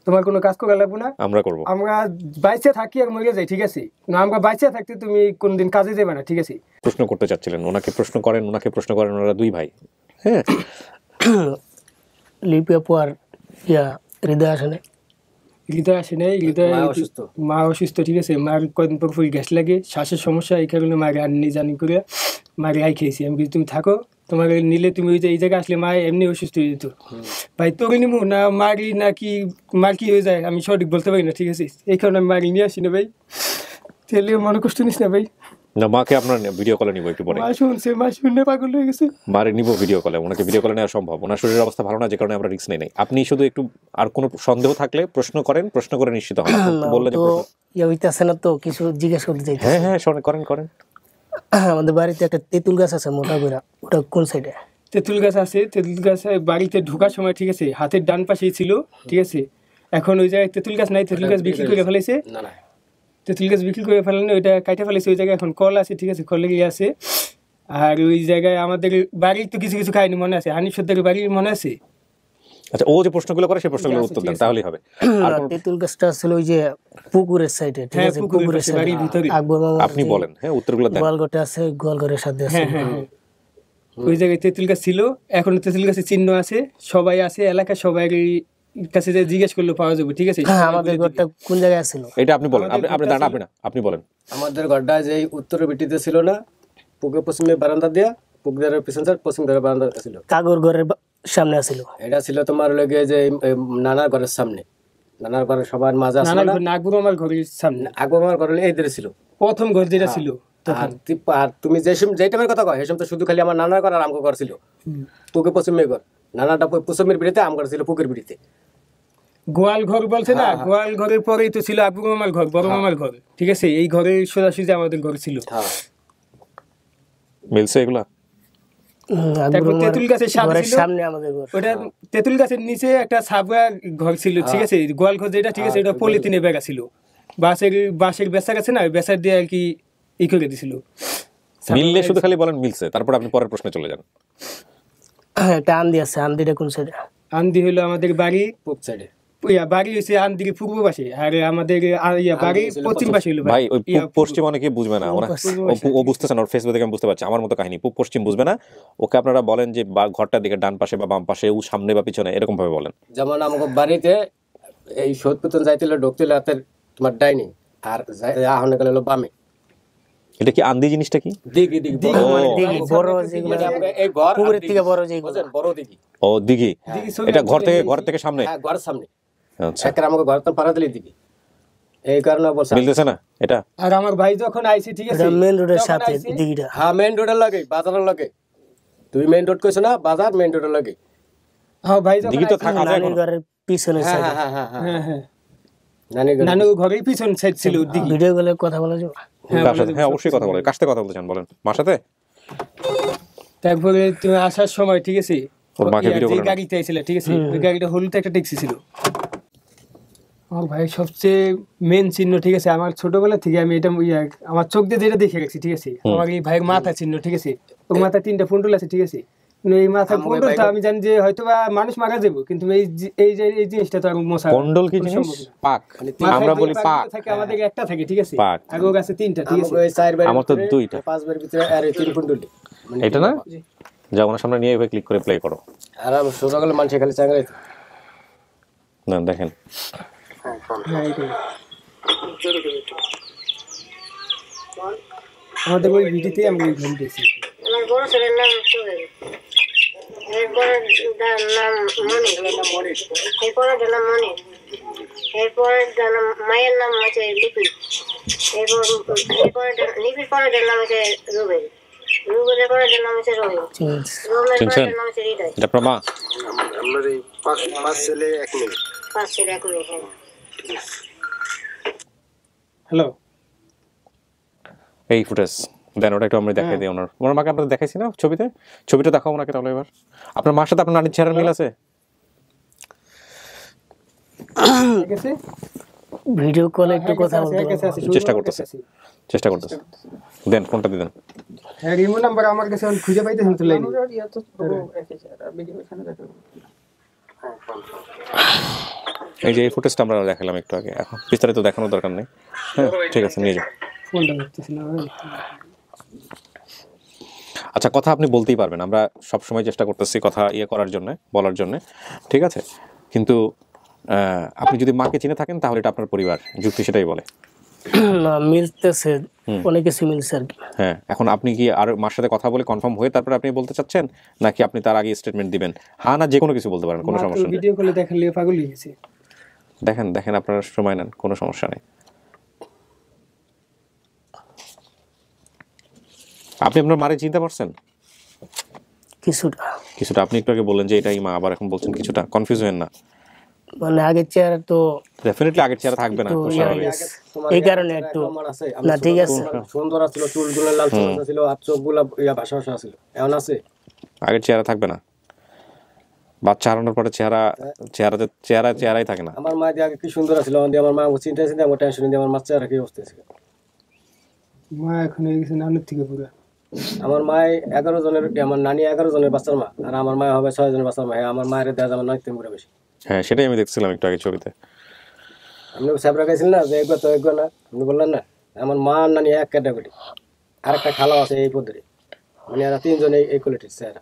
তোমার কোনো কাজ করা লাগবে না, আমরা করবো, আমরা বাইচে থাকি আর মরে যাই, ঠিক আছে, না আমরা বাইচে থাকতে তুমি কোনদিন কাজে যাবে না, ঠিক আছে। প্রশ্ন করতে চাচ্ছিলেন, ওনাকে প্রশ্ন করেন, ওনারা দুই ভাই। হ্যাঁ, লিপি আপু আর হৃদয় আসে নাই, মা অসুস্থ, ঠিক আছে, মার কদিন পর গ্যাস লাগে, শ্বাসের সমস্যা, এই কারণে মাকে আর জানি করে মাকে আই খেয়েছি। আমি তুমি থাকো, তোমার নিলে তুমি ওই যে এই জায়গায় আসলে মা এমনি অসুস্থ হয়ে যেত, ভাই তোকে নিবো না মারি না কি মার কি হয়ে যায় আমি সঠিক বলতে পারি না, ঠিক আছে, এই কারণে আমি মারি নিয়ে আসি না ভাই, তাহলে মনে কষ্ট নিস না ভাই। না, মাকে আপনার ভিডিও কলে নিব একটু পরে। মা শুনছে পাগল হয়ে গেছে, মারে নিব ভিডিও কলে, ওনাকে ভিডিও কলে নেওয়া সম্ভব, ওনার শরীরের অবস্থা ভালো না, যে কারণে আমরা রিস্ক নেই নাই। আপনি শুধু একটু আর কোনো সন্দেহ থাকলে প্রশ্ন করে নিশ্চিত হন। বললেন যে হইতাছে না তো কিছু জিজ্ঞেস করতে চাইছি। হ্যাঁ করেন। আমাদের বাড়িতে একটা তেঁতুল গাছ আছে মোটা করে, ওটা কোন সাইডে? তেঁতুল গাছ আছে, তেঁতুল গাছ বাড়িতে ঢোকার সময়, ঠিক আছে, হাতের ডান পাশেই ছিল, ঠিক আছে। এখন ওই জায়গায় তেঁতুল গাছ নাই, তেঁতুল গাছ বিক্রি করে ফেলেছে, তেঁতুল গাছ বিক্রি করে ফেলেনি, ওইটা কাটে ফেলেছে। ওই জায়গায় এখন কল আছে, ঠিক আছে, কলে গিয়ে আছে। আর ওই জায়গায় আমাদের বাড়ির তো কিছু কিছু খায়নি মনে আছে, হানিফ সর্দারের বাড়ির মনে আছে। আচ্ছা, ও যে প্রশ্নগুলো করে সেই প্রশ্নগুলোর উত্তর দেন, তাহলেই হবে। আর তেঁতুল গাছটা ছিল ওই যে পুকুরের সাইডে, ঠিক আছে, পুকুরের বাড়ির ভিতরে। আপনি বলেন, হ্যাঁ, উত্তরগুলো দেন। গোয়ালঘরটা আছে, গোয়ালঘরের সাথে আছে, ওই জায়গায় তেঁতুল গাছ ছিল। এখন তেঁতুল গাছের চিহ্ন আছে, সবাই আছে, এলাকার সবাই কাছে যে জিজ্ঞেস করলে পাওয়া যাবে, ঠিক আছে। আমাদের ঘরটা কোন জায়গায় ছিল এটা আপনি বলেন, আপনি বলেন। আমাদের ঘরটা যে উত্তর বিটিতে ছিল না, পুকুর পশ্চিমে বারান্দা দিয়া, পুকুরের পিছন সাইড পশ্চিম ধারে বারান্দা ছিল, কাগর ঘরের সামনে ছিল। এটা ছিল তোমার লগে যে নানার ঘরের সামনে, নানার ঘরে সবার মাঝে আছে না, নাগপুর আমার ঘরের সামনে, আগুন আমার ঘরে এই ছিল প্রথম ঘর যেটা ছিল। আর তুমি যে টাইমের কথা কয়, সেই সময় শুধু খালি আমার নানার ঘর আর আমগো ঘর ছিল পুকুর পশ্চিমে ঘর, নানাটা পশ্চিমের বিড়িতে, আমগর ছিল পুকুর বিড়িতে। গোয়াল ঘর বলছে না, গোয়াল ঘরের পরেই তো ছিল আবু মামার ঘর, বড় মামার ঘর, ঠিক আছে। এই ঘরে সোজাসুজি আমাদের ঘর ছিল। মিলছে এগুলা। তেঁতুল গাছের সামনে আমাদের ঘর, ওটা তেঁতুল গাছের নিচে একটা সাবরা ঘর ছিল, ঠিক আছে। গোয়াল ঘর যেটা, ঠিক আছে, এটা পলিথিনে বেগা ছিল, বাঁশের বেসা গেছে না, বেসার দিয়ে আর কি ই করে দিছিল। মিললে শুধু খালি বলেন মিলছে, তারপর আপনি পরের প্রশ্নে চলে যান। এটা আন্দি আছে, আন্দিটা কোন সাইডে? আন্দি হলো আমাদের বাড়ি পূর্ব সাইডে, বাড়ি হচ্ছে আন্দির পূর্ব পাশে, আর আমাদের বাড়ি পশ্চিম পাশে হলো। ভাই ওই পূব পশ্চিম অনেকে বুঝবে না, ও বুঝতেছে না, ওর ফেসবুক দেখে আমি বুঝতে পারছি, আমার মতো কাহিনী। পূব পশ্চিম বুঝবে না, ওকে আপনারা বলেন যে ঘরটার দিকে ডান পাশে বা বাম পাশে, ও সামনে বা পিছনে, এরকম ভাবে বলেন। যেমন আমাদের বাড়িতে এই সৈয়দপুতন যাইতেলে ঢুকতেলে হাতের তোমার ডাইনি, আর আহনে গেল হলো বামে। এটা কি আন্দি জিনিসটা কি? দিঘি বড় যেগুলো, এই ঘর পুকুরের থেকে বড় যেগুলো, বড় দিঘি। ও দিঘি, এটা ঘর থেকে সামনে? হ্যাঁ, ঘরের সামনে। আচ্ছা, একবার আমাকে ঘর তো পাড়া দিলে দিঘি, এই কারণে বলছ মিলতেছে না এটা। আর আমার ভাই যখন আইছে, ঠিক আছে, মেইন রোডের সাথে দিঘিটা। হ্যাঁ, মেইন রোডের লাগে, বাজারের লাগে। তুমি মেইন রোড কইছ না, বাজার মেইন রোডের লাগে। হ্যাঁ ভাই, যখন দিঘি তো থাকা যায়, ঘরের পিছনের সাইড হ্যাঁ হ্যাঁ নানু ঘরের পিছন সাইড ছিল দিকে ভিডিও কলে কথা বলা যাবে হ্যাঁ অবশ্যই কথা বলে, কার সাথে কথা বলতে চান বলেন? মার সাথে? তারপরে তুমি আসার সময় ঠিক আছে ওর মাকে ভিডিও করে গাড়িতে আইছিল ঠিক আছে, ওই গাড়িটা হলুদ একটা ট্যাক্সি ছিল। আমার ভাই সবচেয়ে মেন চিহ্ন ঠিক আছে, আমার ছোটবেলা থেকে আমি এটা আমার চোখ দিয়ে যেটা দেখে গেছি ঠিক আছে, আমার এই ভাইয়ের মাথা চিহ্ন ঠিক আছে, ওর মাথায় 3টা ফুন্ডল আছে ঠিক আছে, এই মাথা ফুন্ডলটা আমি জানি যে হয়তো বা মানুষ মারা যাবো, কিন্তু এই জিনিসটা তো আমি মশা কুণ্ডল কি জিনিস? পাক, আমরা বলি পাক থাকে, আমাদের একটা থাকে ঠিক আছে, আর ওর কাছে 3টা ঠিক আছে, আমার তো 2টা, 5 বার ভিতরে আর 3 ফুন্ডল। এটা না যাও ওনার সামনে নিয়ে ক্লিক করে প্লে করো। আর আমি সোজা গেলে মানুষ খালি চাঙ্গাই না দেখেন আমাদের ওই ভিডিওতে আমরা ঘুম দিয়েছি। আমার বড় ছেলের নাম সোহেল, এরপরে নাম মনির, এরপরে নাম মনির, এরপরে মায়ের নাম হচ্ছে লিপি, এরপরে লিপির পরের নাম হচ্ছে রুবেল, রুবেলের পরের নাম হচ্ছে রহিম, রহিমের পরের নাম হচ্ছে হৃদয়। এটা প্রমা আমরা এই 5 ছেলে 1 মেয়ে। 5 ছেলে 1 মেয়ে। হ্যাঁ হ্যালো এই ফুটেজ দেন, ওটা একটু আমরা দেখাই দিই। ওনার মাকে আপনাদের দেখাইছি না ছবিতে, ছবিটা দেখাও ওনাকে তাহলে। এবার আপনার মার সাথে আপনার নানির চেহারার মিল আছে? ঠিক আছে, ভিডিও কলে একটু কথা বলতে চেষ্টা করতেছে দেন, ফোনটা দিয়ে দেন। হ্যাঁ রিমো নাম্বার আমার কাছে খুঁজে পাইতেছেন তো লাইনে। এই যে এই ফুটেজটা আমরা দেখালাম একটু আগে, এখন বিস্তারিত দেখানোর দরকার নেই। হ্যাঁ ঠিক আছে, নিয়ে যাও। আচ্ছা, কথা আপনি বলতেই পারবেন, আমরা সব সময় চেষ্টা করতেছি কথা করার জন্য, বলার জন্য, ঠিক আছে, কিন্তু আপনি যদি মাকে চিনে থাকেন তাহলে এটা আপনার পরিবার, যুক্তি সেটাই বলে। না মিলতেছে, অনেক কিছু মিলছে আর কি। হ্যাঁ, এখন আপনি কি আর মার সাথে কথা বলে কনফার্ম হয়ে তারপরে আপনি বলতে চাচ্ছেন, নাকি আপনি তার আগে স্টেটমেন্ট দিবেন? হ্যাঁ না যে কোনো কিছু বলতে পারেন, কোনো সমস্যা নেই। ভিডিও কলে দেখালে পাগল হয়ে গেছে। দেখেন আপনারা সময় নেন, কোনো সমস্যা নেই। আপনি আপনার মারে চিনতে পারছেন? কিছুটা আপনি একটু আগে বললেন যে এটাই মা, আবার এখন বলছেন কিছুটা, কনফিউজ হবেন না। মানে আগের চেহারা তো ডেফিনেটলি আগের চেহারা থাকবে না, এই কারণে একটু না ঠিক আছে, সুন্দর ছিল, চুলগুলো লাল ছিল, আর চোখগুলো ভাষা ভাষা ছিল, এখন আছে আগের চেহারা থাকবে না। বাচ্চা হারানোর পরে চেহারাই থাকে না। আমার মা আগে কি সুন্দর ছিল, আমার মা চিন্তা চিন্তা আমার টেনশন দিয়ে আমার মা চেহারা কি অবস্থা ছিল। মা এখন হয়ে গেছে নানুর থেকে পুরো। আমার মায় 11 জনের, আমার নানি 11 জনের বাচ্চার মা, আর আমার মা হবে 6 জনের বাচ্চার মা। আমার মায়ের দেয় আমার নানি পুরো বেশি। হ্যাঁ সেটাই আমি দেখছিলাম একটু আগে ছবিতে। আপনি সাবরা গেছিলেন না যে একবার তো একবার না, আপনি বললেন না আমার মা আর নানি এক ক্যাটাগরি, আর একটা খালা আছে এই পদ্ধতি, মানে এরা 3 জন এই কোয়ালিটির চেহারা,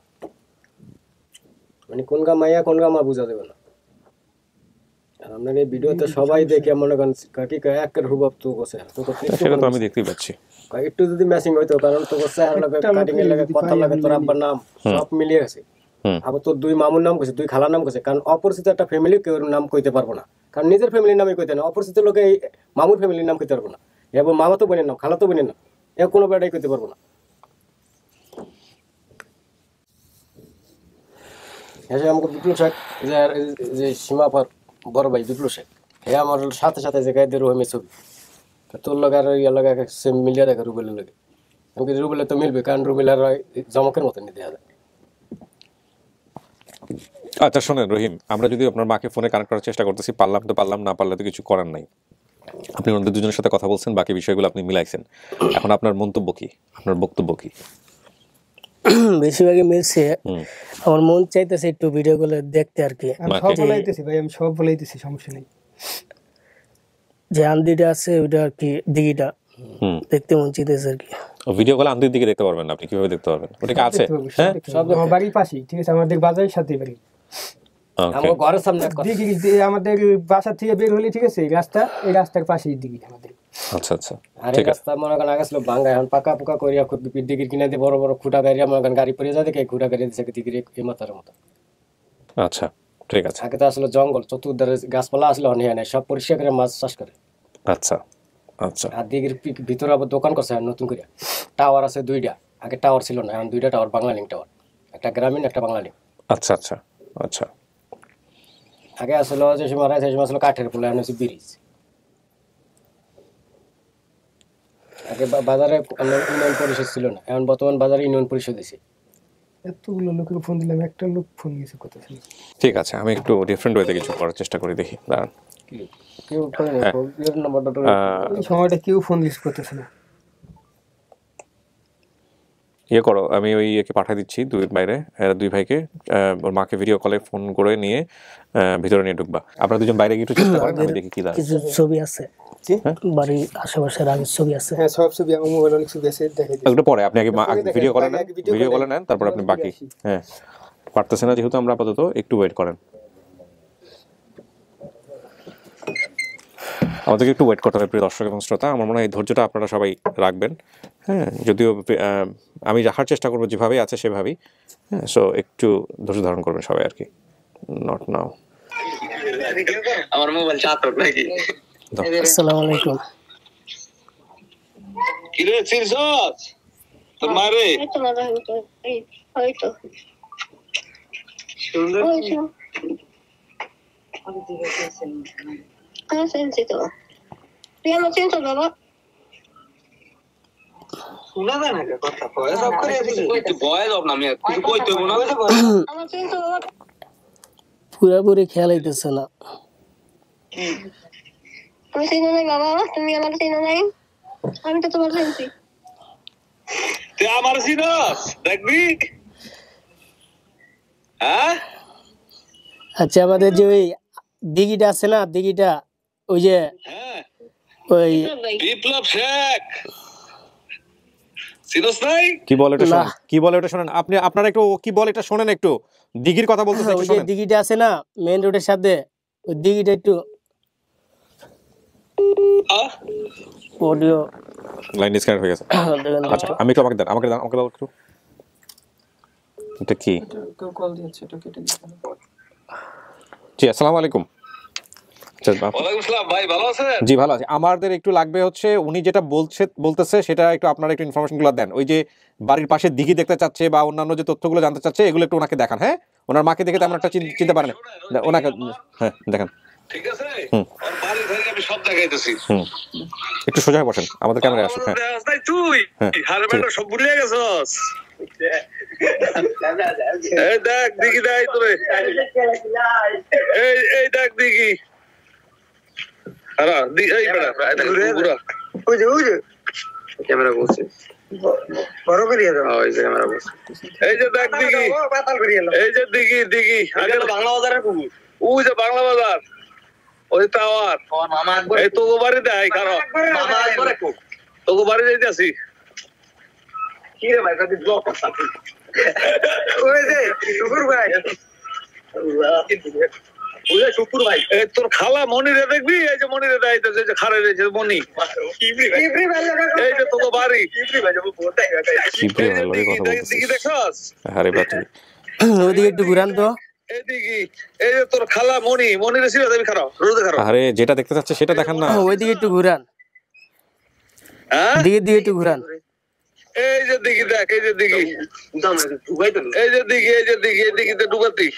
মানে কোন গা মাইয়া কোন গা মা বোঝা যাবে না। আর আপনার এই ভিডিওতে সবাই দেখে মনে করেন কি একের হুবহু তো গোছে, সেটা তো আমি দেখতেই পাচ্ছি। একটু যদি ম্যাচিং হইতো, কারণ তো চেহারা লাগে, কাটিং এর লাগে, কথা লাগে, তোর আব্বার নাম সব মিলিয়ে গেছে। আবার তোর 2 মামুর নাম কইছে, 2 খালার নাম কইছে, কারণ অপরিচিত একটা ফ্যামিলি কেউ নাম কইতে পারবো না, কারণ নিজের ফ্যামিলির নামই কইতে না, অপরিচিত লোকে মামুর ফ্যামিলির নাম কইতে পারবো না, এবং মামা তো বোনের নাম, খালা তো বোনের নাম, এ কোনো বেটাই কইতে পারবো না। এসে আমাকে বিপ্লব শেখ যে সীমাপার বড় ভাই বিপ্লব শেখ, এ আমার সাথে সাথে যে গায়ে রহিমের ছবি, তোর লগে আর ইয়ে লগে সেম মিলিয়ে দেখে রুবেলের লগে, আমি রুবেলে তো মিলবে, কারণ রুবেল আর জমকের মতন দেওয়া যায়। আচ্ছা শোনেন রহিম, আমরা যদি আপনার মাকে ফোনে কানেক্ট করার চেষ্টা করতেছি, পারলাম, না পারলে তো কিছু করার নাই। আপনি ওনাদের দুজনের সাথে কথা বলছেন, বাকি বিষয়গুলো আপনি মিলাইছেন, এখন আপনার মন্তব্য কি, আপনার বক্তব্য কি? বেশিরভাগই মিলছে, আমার মন চাইতেছে একটু ভিডিও গুলো দেখতে আর কি। আমি সব বলাইতেছি, সমস্যা নেই। যে আন্দিটা আছে ওইটা আর কি দিঘিটা দেখতে মন চাইতেছে আর কি। ভিডিও কলে আন্দির দিকে দেখতে পারবেন, আপনি কিভাবে দেখতে পারবেন? ওটা কি আছে? হ্যাঁ আমার বাড়ির পাশেই, ঠিক আছে, আমাদের বাজারের সাথে বাড়ি, আমার ঘরের সামনে আমাদের বাসা থেকে বের হলে ঠিক আছে, এই রাস্তার পাশেই দিঘি আমাদের। আচ্ছা আচ্ছা, আর এই রাস্তা মনে করেন আগে ছিল ভাঙ্গা, এখন পাকা পোকা করিয়া দিঘির কিনে দিয়ে বড় বড় খুঁটা গাড়িয়া মনে করেন গাড়ি পড়ে যায়, দেখে খুঁটা গাড়ি দিচ্ছে দিঘির এই মাথার মতো। আচ্ছা ঠিক আছে। আগে তো আসলে জঙ্গল, চতুর্ধারে গাছপালা আসলে অনেক নেই, সব পরিষ্কার করে মাছ চাষ করে। আচ্ছা আচ্ছা। আর দিঘির ভিতরে আবার দোকান করছে নতুন করে, টাওয়ার আছে 2টা, আগে টাওয়ার ছিল না, এখন 2টা টাওয়ার, বাংলালিংক টাওয়ার, একটা গ্রামীণ একটা বাংলালিংক। আচ্ছা আচ্ছা আচ্ছা। আগে আসলে যে সময় রাইছে সময় আসলে কাঠের পোলা আনছে ব্রিজ আগে বাজারে ইউনিয়ন পরিষদ ছিল না এখন বর্তমান বাজারে ইউনিয়ন পরিষদ আছে এতগুলো লোকের ফোন দিলাম একটা লোক ফোন দিয়েছে কথা ছিল ঠিক আছে আমি একটু ডিফারেন্ট ওয়েতে কিছু করার চেষ্টা করি দেখি দাঁড়ান কেউ করে না এর নাম্বারটা এই সময়টা কেউ ফোন দিস করতেছে না ইয়ে করো আমি ওই ইয়েকে পাঠিয়ে দিচ্ছি বাইরে দুই ভাইকে ওর মাকে ভিডিও কলে ফোন করে নিয়ে ভিতরে নিয়ে ঢুকবা আপনারা দুজন বাইরে গিয়ে একটু চেষ্টা করেন আমি দেখি কি দাঁড়ায় কিছু ছবি আছে বাড়ির আশেপাশে আগের ছবি আছে হ্যাঁ সব ছবি আমার মোবাইলে অনেক ছবি আছে দেখাই দিই একটু পরে আপনি আগে ভিডিও কলে নেন তারপর আপনি বাকি হ্যাঁ পারতেছেন না যেহেতু আমরা আপাতত একটু ওয়েট করেন আমাদেরকে একটু ওয়েট করতে হবে প্রিয় দর্শক এবং শ্রোতা আমার মনে হয় এই ধৈর্যটা আপনারা সবাই রাখবেন হ্যাঁ যদিও আমি রাখার চেষ্টা করবো যেভাবে আছে সেভাবেই হ্যাঁ সো একটু ধৈর্য ধারণ করবেন সবাই আর কি নট নাও আমার মোবাইল চাতক নাকি আসসালামু আলাইকুম কি রে চিরসস তোর মারে এই তো সুন্দর সেন্সি তো তুই আমার চিনছো বাবা শোনা যায় না কথা কয় সব করে তুই বয় দাও না আমি কিছু কইতে হবো না আমার চিনছো বাবা পুরোপুরি খেয়াল হইতেছে না তুমি চিনো নাই বাবা তুমি আমার চিনো নাই আমি তো তোমার চিনছি তুই আমার চিনস দেখবি হ্যাঁ আচ্ছা আমাদের যে ওই দিঘিটা আছে না দিঘিটা ওই যে ওই বিপ্লব শেখ চিনস নাই কি বলে এটা শুনেন কি বলে এটা শুনেন আপনি আপনারা একটু কি বলে এটা শুনেন একটু দিঘির কথা বলতেছে একটু শুনেন ওই দিঘিটা আছে না মেইন রোডের সাথে ওই দিঘিটা একটু অডিও লাইন ডিসকানেক্ট হয়ে গেছে আচ্ছা আমি একটু আমাকে দাও একটু এটা কি কল দিয়েছে এটা কেটে দিতে জি আসসালামু আলাইকুম ওয়ালাইকুম আসসালাম ভাই ভালো আছেন জি ভালো আছি আমাদের একটু লাগবে হচ্ছে উনি যেটা বলতেছে সেটা একটু আপনারা একটু ইনফরমেশনগুলো দেন ওই যে বাড়ির পাশে দিঘি দেখতে চাচ্ছে বা অন্যান্য যে তথ্যগুলো জানতে চাচ্ছে এগুলো একটু ওনাকে দেখান হ্যাঁ ওনার মাকে দেখে তেমন একটা চিনতে পারেন ওনাকে হ্যাঁ দেখান ঠিক আছে ওর বাড়ি ঘরে আমি সব দেখাইতেছি একটু সোজা হয়ে বসেন আমাদের ক্যামেরায় আসুন হ্যাঁ তুই হারে বেটা সব ভুলে গেছস এই দেখ দিঘি দেখ তোরে এই দেখ দিঘি আরে এই বেটা পুরা ওই যে ক্যামেরা বলছে বড় করিয়ে দাও ওই যে ক্যামেরা বলছে এই যে দেখ দিঘি পাতাল করিয়ে দাও এই যে দিঘি আগে বাংলা বাজারের কুকুর ওই যে বাংলা বাজার ওই টাওয়ার মামা একবার এই তো বাড়ি দেয় কারণ মামা একবার তো বাড়ি যাইতাছি কি রে ভাই কত ব্লক করছিস ওই যে শুকুর ভাই ওই যে শুকুর ভাই এই তোর খালা মনিরে দেখবি এই যে মনিরে দাইতেছে যে খারে রয়েছে মনি কিবরি ভাই এই যে তো বাড়ি কিবরি ভাই যাবো বলতাই কিবরি ভাই কথা বলছিস দিঘি দেখছস আরে বাতি ওইদিকে একটু ঘুরান তো এই যে তোর খালা মনিরে ছিল তুমি খারাপ রোদে খারাপ আরে যেটা দেখতে চাচ্ছে সেটা দেখান না ওইদিকে একটু ঘুরান হ্যাঁ দিকে একটু ঘুরান এই যে দিঘি দেখ এই যে দিঘি এই যে দিঘি এই দিঘিতে ডুবাতি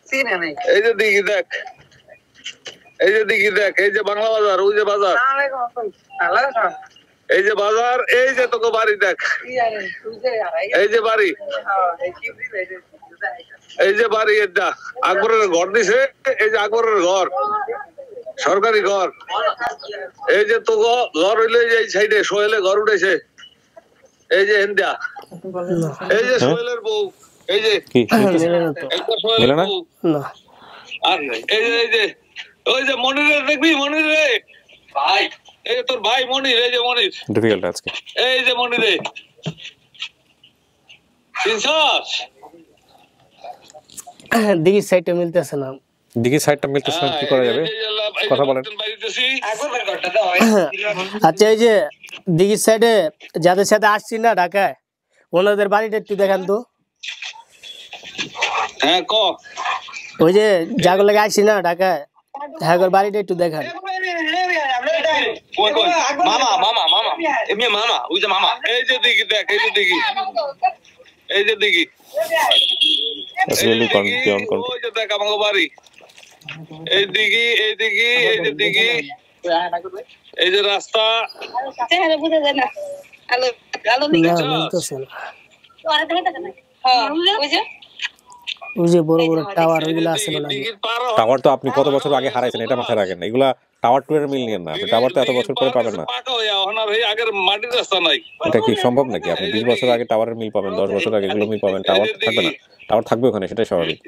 এই যে দিঘি দেখ এই যে বাংলা বাজার ওই যে বাজার এই যে বাজার এই যে তোকে বাড়ি দেখ এই যে বাড়ি এই যে বাড়ি এটা আকবরের ঘর দিছে এই যে আকবরের ঘর সরকারি ঘর এই যে তো ঘর হইলে এই সাইডে সোহেলে ঘর উঠেছে এই যে হেন্দা এই যে সোহেলের বউ এই যে সোহেলের বউ আর এই যে ওই যে মনিরে দেখবি মনিরে ভাই এই যে তোর ভাই মনির এই যে মনির ডিফিকাল্ট আজকে এই যে মনিরে চিনছস দিঘির সাইডটা মিলতেছে না দিঘির সাইডটা মিলতেছে না কি করা যাবে কথা বলেন আচ্ছা এই যে দিঘির সাইডে যাদের সাথে আসছি না ঢাকায় ওনাদের বাড়িটা একটু দেখান তো হ্যাঁ ক ওই যে যাগুলো লাগে আসছি না ঢাকায় হ্যাঁ বাড়িটা একটু দেখান মামা এমনি মামা ওই যে মামা এই যে দিঘি দেখ এই যে দিঘি ওই যে দেখ আমাকে বাড়ি এই দিঘি, এই দিঘি, এই যে দিঘি, এই যে রাস্তা। বুঝা যায় না। আলো আলো ওই যে বড় বড় টাওয়ার ওইগুলো আছে না? টাওয়ার তো আপনি কত বছর আগে হারাইছেন, এটা মাথায় রাখেন না। এগুলা টাওয়ার 2 এর মিল নিয়েন না, টাওয়ার তো এত বছর পরে পাবেন না। আগের মাটির রাস্তা নাই। এটা কি সম্ভব নাকি? আপনি 20 বছর আগে টাওয়ারের মিল পাবেন, 10 বছর আগে এগুলো মিল পাবেন, টাওয়ার থাকবে না? টাওয়ার থাকবে ওখানে, সেটাই স্বাভাবিক।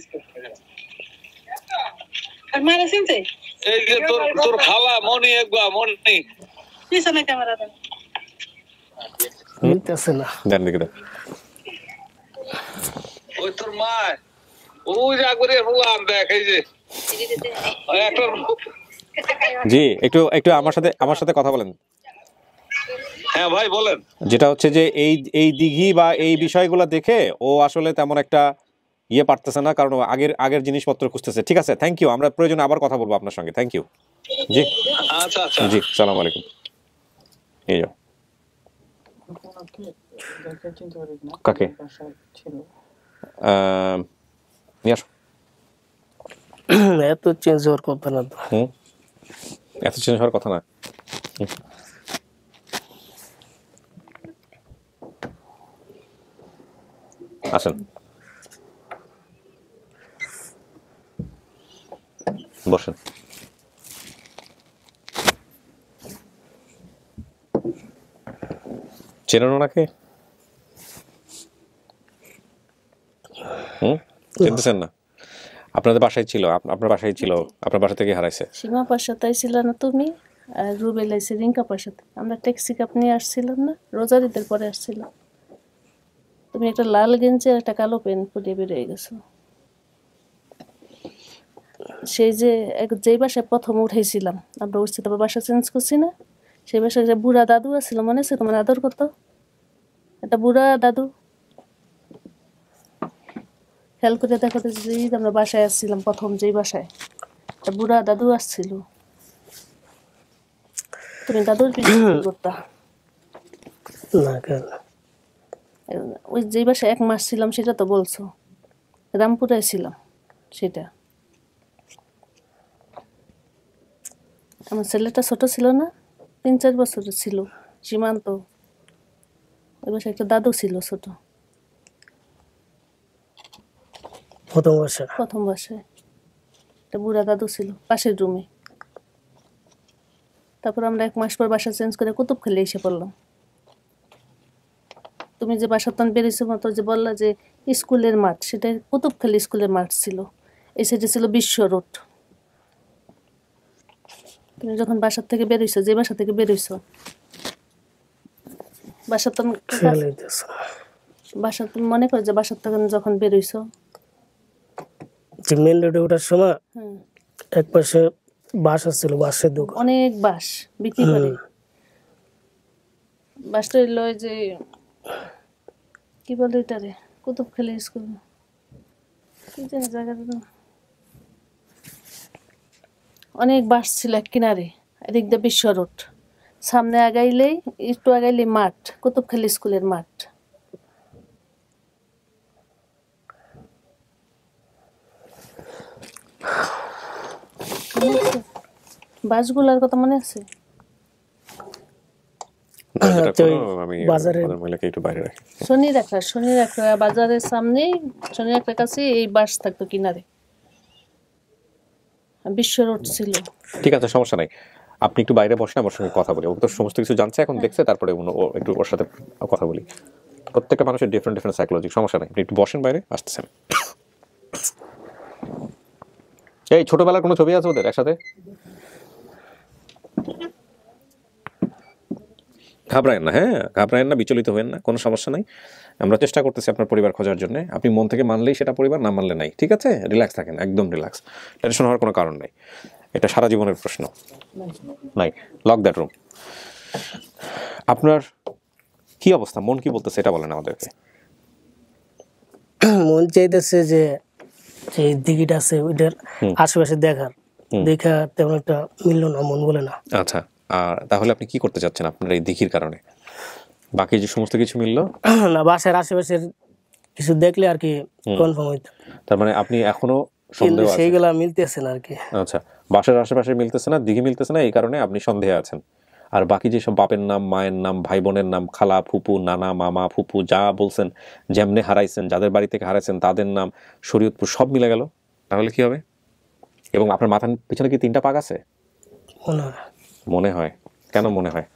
এই যে তোর খালা মনি, একবার মনি পিছনে ক্যামেরা দেন। মিলতেছে না, দেন দেখি দেন। ওই তোর মা, ওই যে একবারে হলাম, দেখ এই যে একটা। জি, একটু আমার সাথে কথা বলেন। হ্যাঁ ভাই বলেন। যেটা হচ্ছে যে এই দিঘি বা এই বিষয়গুলো দেখে ও আসলে তেমন একটা ইয়ে পারতেছে না, কারণ আগের জিনিসপত্র খুঁজতেছে। ঠিক আছে, থ্যাংক ইউ, আমরা প্রয়োজনে আবার কথা বলবো আপনার সঙ্গে। Thank you. জি আচ্ছা আচ্ছা, জি, সালাম আলাইকুম। এই যাও। কাকে নিয়ে আসো। এত চেঞ্জ হওয়ার কথা না তো। এত চেঞ্জ হওয়ার কথা না। আসেন, বসেন। চেনেন ওনাকে? চিনতেছেন না? আপনাদের বাসায় ছিল, আপনার বাসায় ছিল, আপনার বাসা থেকে হারাইছে। সীমা পাশাতে ছিল না তুমি, আর রুবেল আইছে রিঙ্কা পাশাতে। আমরা ট্যাক্সি কাপ নিয়ে আসছিলাম না, রোজারিদের পরে আসছিলাম। তুমি একটা লাল গেঞ্জি আর একটা কালো প্যান্ট পরে বেরিয়ে গেছো। সেই যে যেই বাসায় প্রথম উঠেছিলাম আমরা, উঠছি, তারপর বাসা চেঞ্জ করছি না, সেই বাসায় যে বুড়া দাদু আসছিল, মনে আছে তোমার? আদর কত একটা বুড়া দাদু, খেয়াল করে দেখো তো, আমরা বাসায় আসছিলাম প্রথম, যেই বাসায় একটা বুড়া দাদু আসছিল, তুমি দাদুর পিছনে করতা না? কেন? ওই যেই বাসায় 1 মাস ছিলাম সেটা তো বলছো, রামপুরে ছিলাম সেটা। আমার ছেলেটা ছোট ছিল না, 3-4 বছরের ছিল, সীমান্ত। ওই বাসায় একটা দাদু ছিল ছোট, প্রথম বাসায় একটা বুড়া দাদু ছিল পাশের রুমে। তারপর আমরা 1 মাস পর বাসা চেঞ্জ করে কুতুবখালি এসে পড়লাম। তুমি যে বাসা তখন বেরিয়েছো মতো যে বললা যে স্কুলের মাঠ, সেটা কুতুবখালি স্কুলের মাঠ ছিল, এই সাইডে ছিল বিশ্ব রোড। তুমি যখন বাসার থেকে বেরোইছো, যে বাসা থেকে বেরোইছো, বাসা তুমি মনে করো যে বাসার তখন যখন বেরোইছো, মেন রোডে ওঠার সময় এক পাশে বাস ছিল, বাসের দোকান, অনেক বাস বিক্রি করে। বাসটা এলো যে কি বলে এটারে, কুতুবখালি স্কুল, কি জানি জায়গাটা, অনেক বাস ছিল এক কিনারে, এদিক দিয়ে বিশ্ব রোড, সামনে আগাইলেই একটু আগাইলেই মাঠ, কুতুবখালি স্কুলের মাঠ। বাসগুলার কথা মনে আছে? শনি রাখা বাজারের সামনে, শনি রাখার কাছে এই বাস থাকতো কিনারে, বিশ্ব রোড ছিল। ঠিক আছে, সমস্যা নাই, আপনি একটু বাইরে বসেন, আমার সঙ্গে কথা বলি। ও তো সমস্ত কিছু জানছে, এখন দেখছে, তারপরে একটু ওর সাথে কথা বলি। প্রত্যেকটা মানুষের ডিফারেন্ট সাইকোলজি, সমস্যা নাই, আপনি একটু বসেন বাইরে, আসতেছেন। এই ছোটবেলার কোনো ছবি আছে ওদের একসাথে? ঘাবড়ায়েন না, হ্যাঁ ঘাবড়ায়েন না, বিচলিত হবেন না, কোনো সমস্যা নাই। আমরা চেষ্টা করতেছি আপনার পরিবার খোঁজার জন্য। আপনি মন থেকে মানলেই সেটা পরিবার, না মানলে নাই। ঠিক আছে, রিল্যাক্স থাকেন, একদম রিল্যাক্স, টেনশন হওয়ার কোনো কারণ নাই। এটা সারা জীবনের প্রশ্ন নাই। Lock that room. আপনার কি অবস্থা, মন কি বলতেছে এটা বলেন আমাদেরকে। মন চাইতেছে যে দিঘিটা আছে ওইটার আশেপাশে দেখা তেমন একটা মিললো না, মন বলে না। আচ্ছা, আর তাহলে আপনি কি করতে চাচ্ছেন আপনার এই দিঘির কারণে? বাকি যে সমস্ত কিছু মিললো না, বাসার আশেপাশের কিছু দেখলে আর কি কনফার্ম হইতো। তার মানে আপনি এখনো সন্দেহ আছে। সেইগুলা মিলতেছে না আর কি। আচ্ছা, বাসার আশেপাশে মিলতেছে না, দিঘি মিলতেছে না, এই কারণে আপনি সন্দেহে আছেন। আর বাকি যেসব বাপের নাম, মায়ের নাম, ভাই বোনের নাম, খালা, ফুপু, নানা, মামা, ফুপু যা বলছেন, যেমনে হারাইছেন, যাদের বাড়ি থেকে হারাইছেন তাদের নাম, শরীয়তপুর সব মিলে গেল, তাহলে কি হবে? এবং আপনার মাথার পিছনে কি 3টা পাক আছে? মনে হয়। কেন মনে হয়?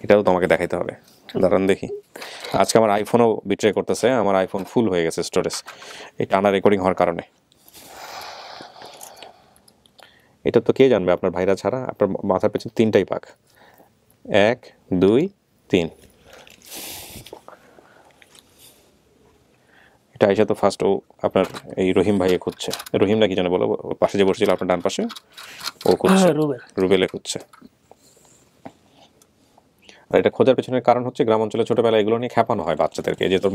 এটাও তো আমাকে দেখাইতে হবে। দাঁড়ান দেখি। আজকে আমার আইফোনও বিট্রে করতেছে, আমার আইফোন ফুল হয়ে গেছে স্টোরেজ, এই টানা রেকর্ডিং হওয়ার কারণে। এটা তো কে জানবে আপনার ভাইরা ছাড়া? আপনার মাথার পেছনে 3টাই পাক, 1 2 3। এটা আইসা তো ফার্স্ট ও আপনার এই রহিম ভাইয়ে খুঁজছে, রহিম না কি জানে বলো, পাশে যে বসেছিল আপনার ডান পাশে, ও খুঁজছে, রুবেলে খুঁজছে। আর এটা খোঁজার পেছনের কারণ হচ্ছে গ্রাম অঞ্চলে ছোটবেলায় এগুলো নিয়ে খেপানো হয় বাচ্চাদেরকে, যে তোর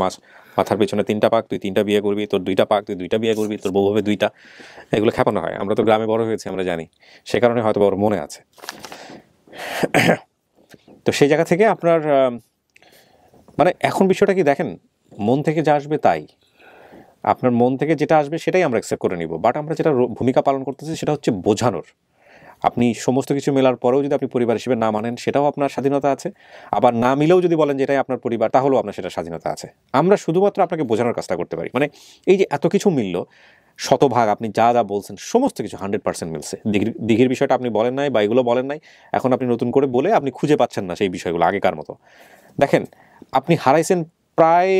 মাথার পেছনে 3টা পাক, তুই 3টা বিয়ে করবি, তোর 2টা পাক, তুই 2টা বিয়ে করবি, তোর বউ হবে 2টা, এগুলো খেপানো হয়। আমরা তো গ্রামে বড় হয়েছি, আমরা জানি, সে কারণে হয়তো ওর মনে আছে। তো সেই জায়গা থেকে আপনার মানে এখন বিষয়টা কি দেখেন, মন থেকে যা আসবে তাই, আপনার মন থেকে যেটা আসবে সেটাই আমরা অ্যাকসেপ্ট করে নিব। বাট আমরা যেটা ভূমিকা পালন করতেছি সেটা হচ্ছে বোঝানোর। আপনি সমস্ত কিছু মেলার পরেও যদি আপনি পরিবার হিসেবে না মানেন, সেটাও আপনার স্বাধীনতা আছে। আবার না মিলেও যদি বলেন যে এটাই আপনার পরিবার, তাহলেও আপনার সেটা স্বাধীনতা আছে। আমরা শুধুমাত্র আপনাকে বোঝানোর কাজটা করতে পারি। মানে এই যে এত কিছু মিলল, শতভাগ আপনি যা যা বলছেন সমস্ত কিছু 100% মিলছে। দিঘির বিষয়টা আপনি বলেন নাই বা এগুলো বলেন নাই, এখন আপনি নতুন করে বলে আপনি খুঁজে পাচ্ছেন না সেই বিষয়গুলো আগেকার মতো। দেখেন, আপনি হারাইছেন প্রায়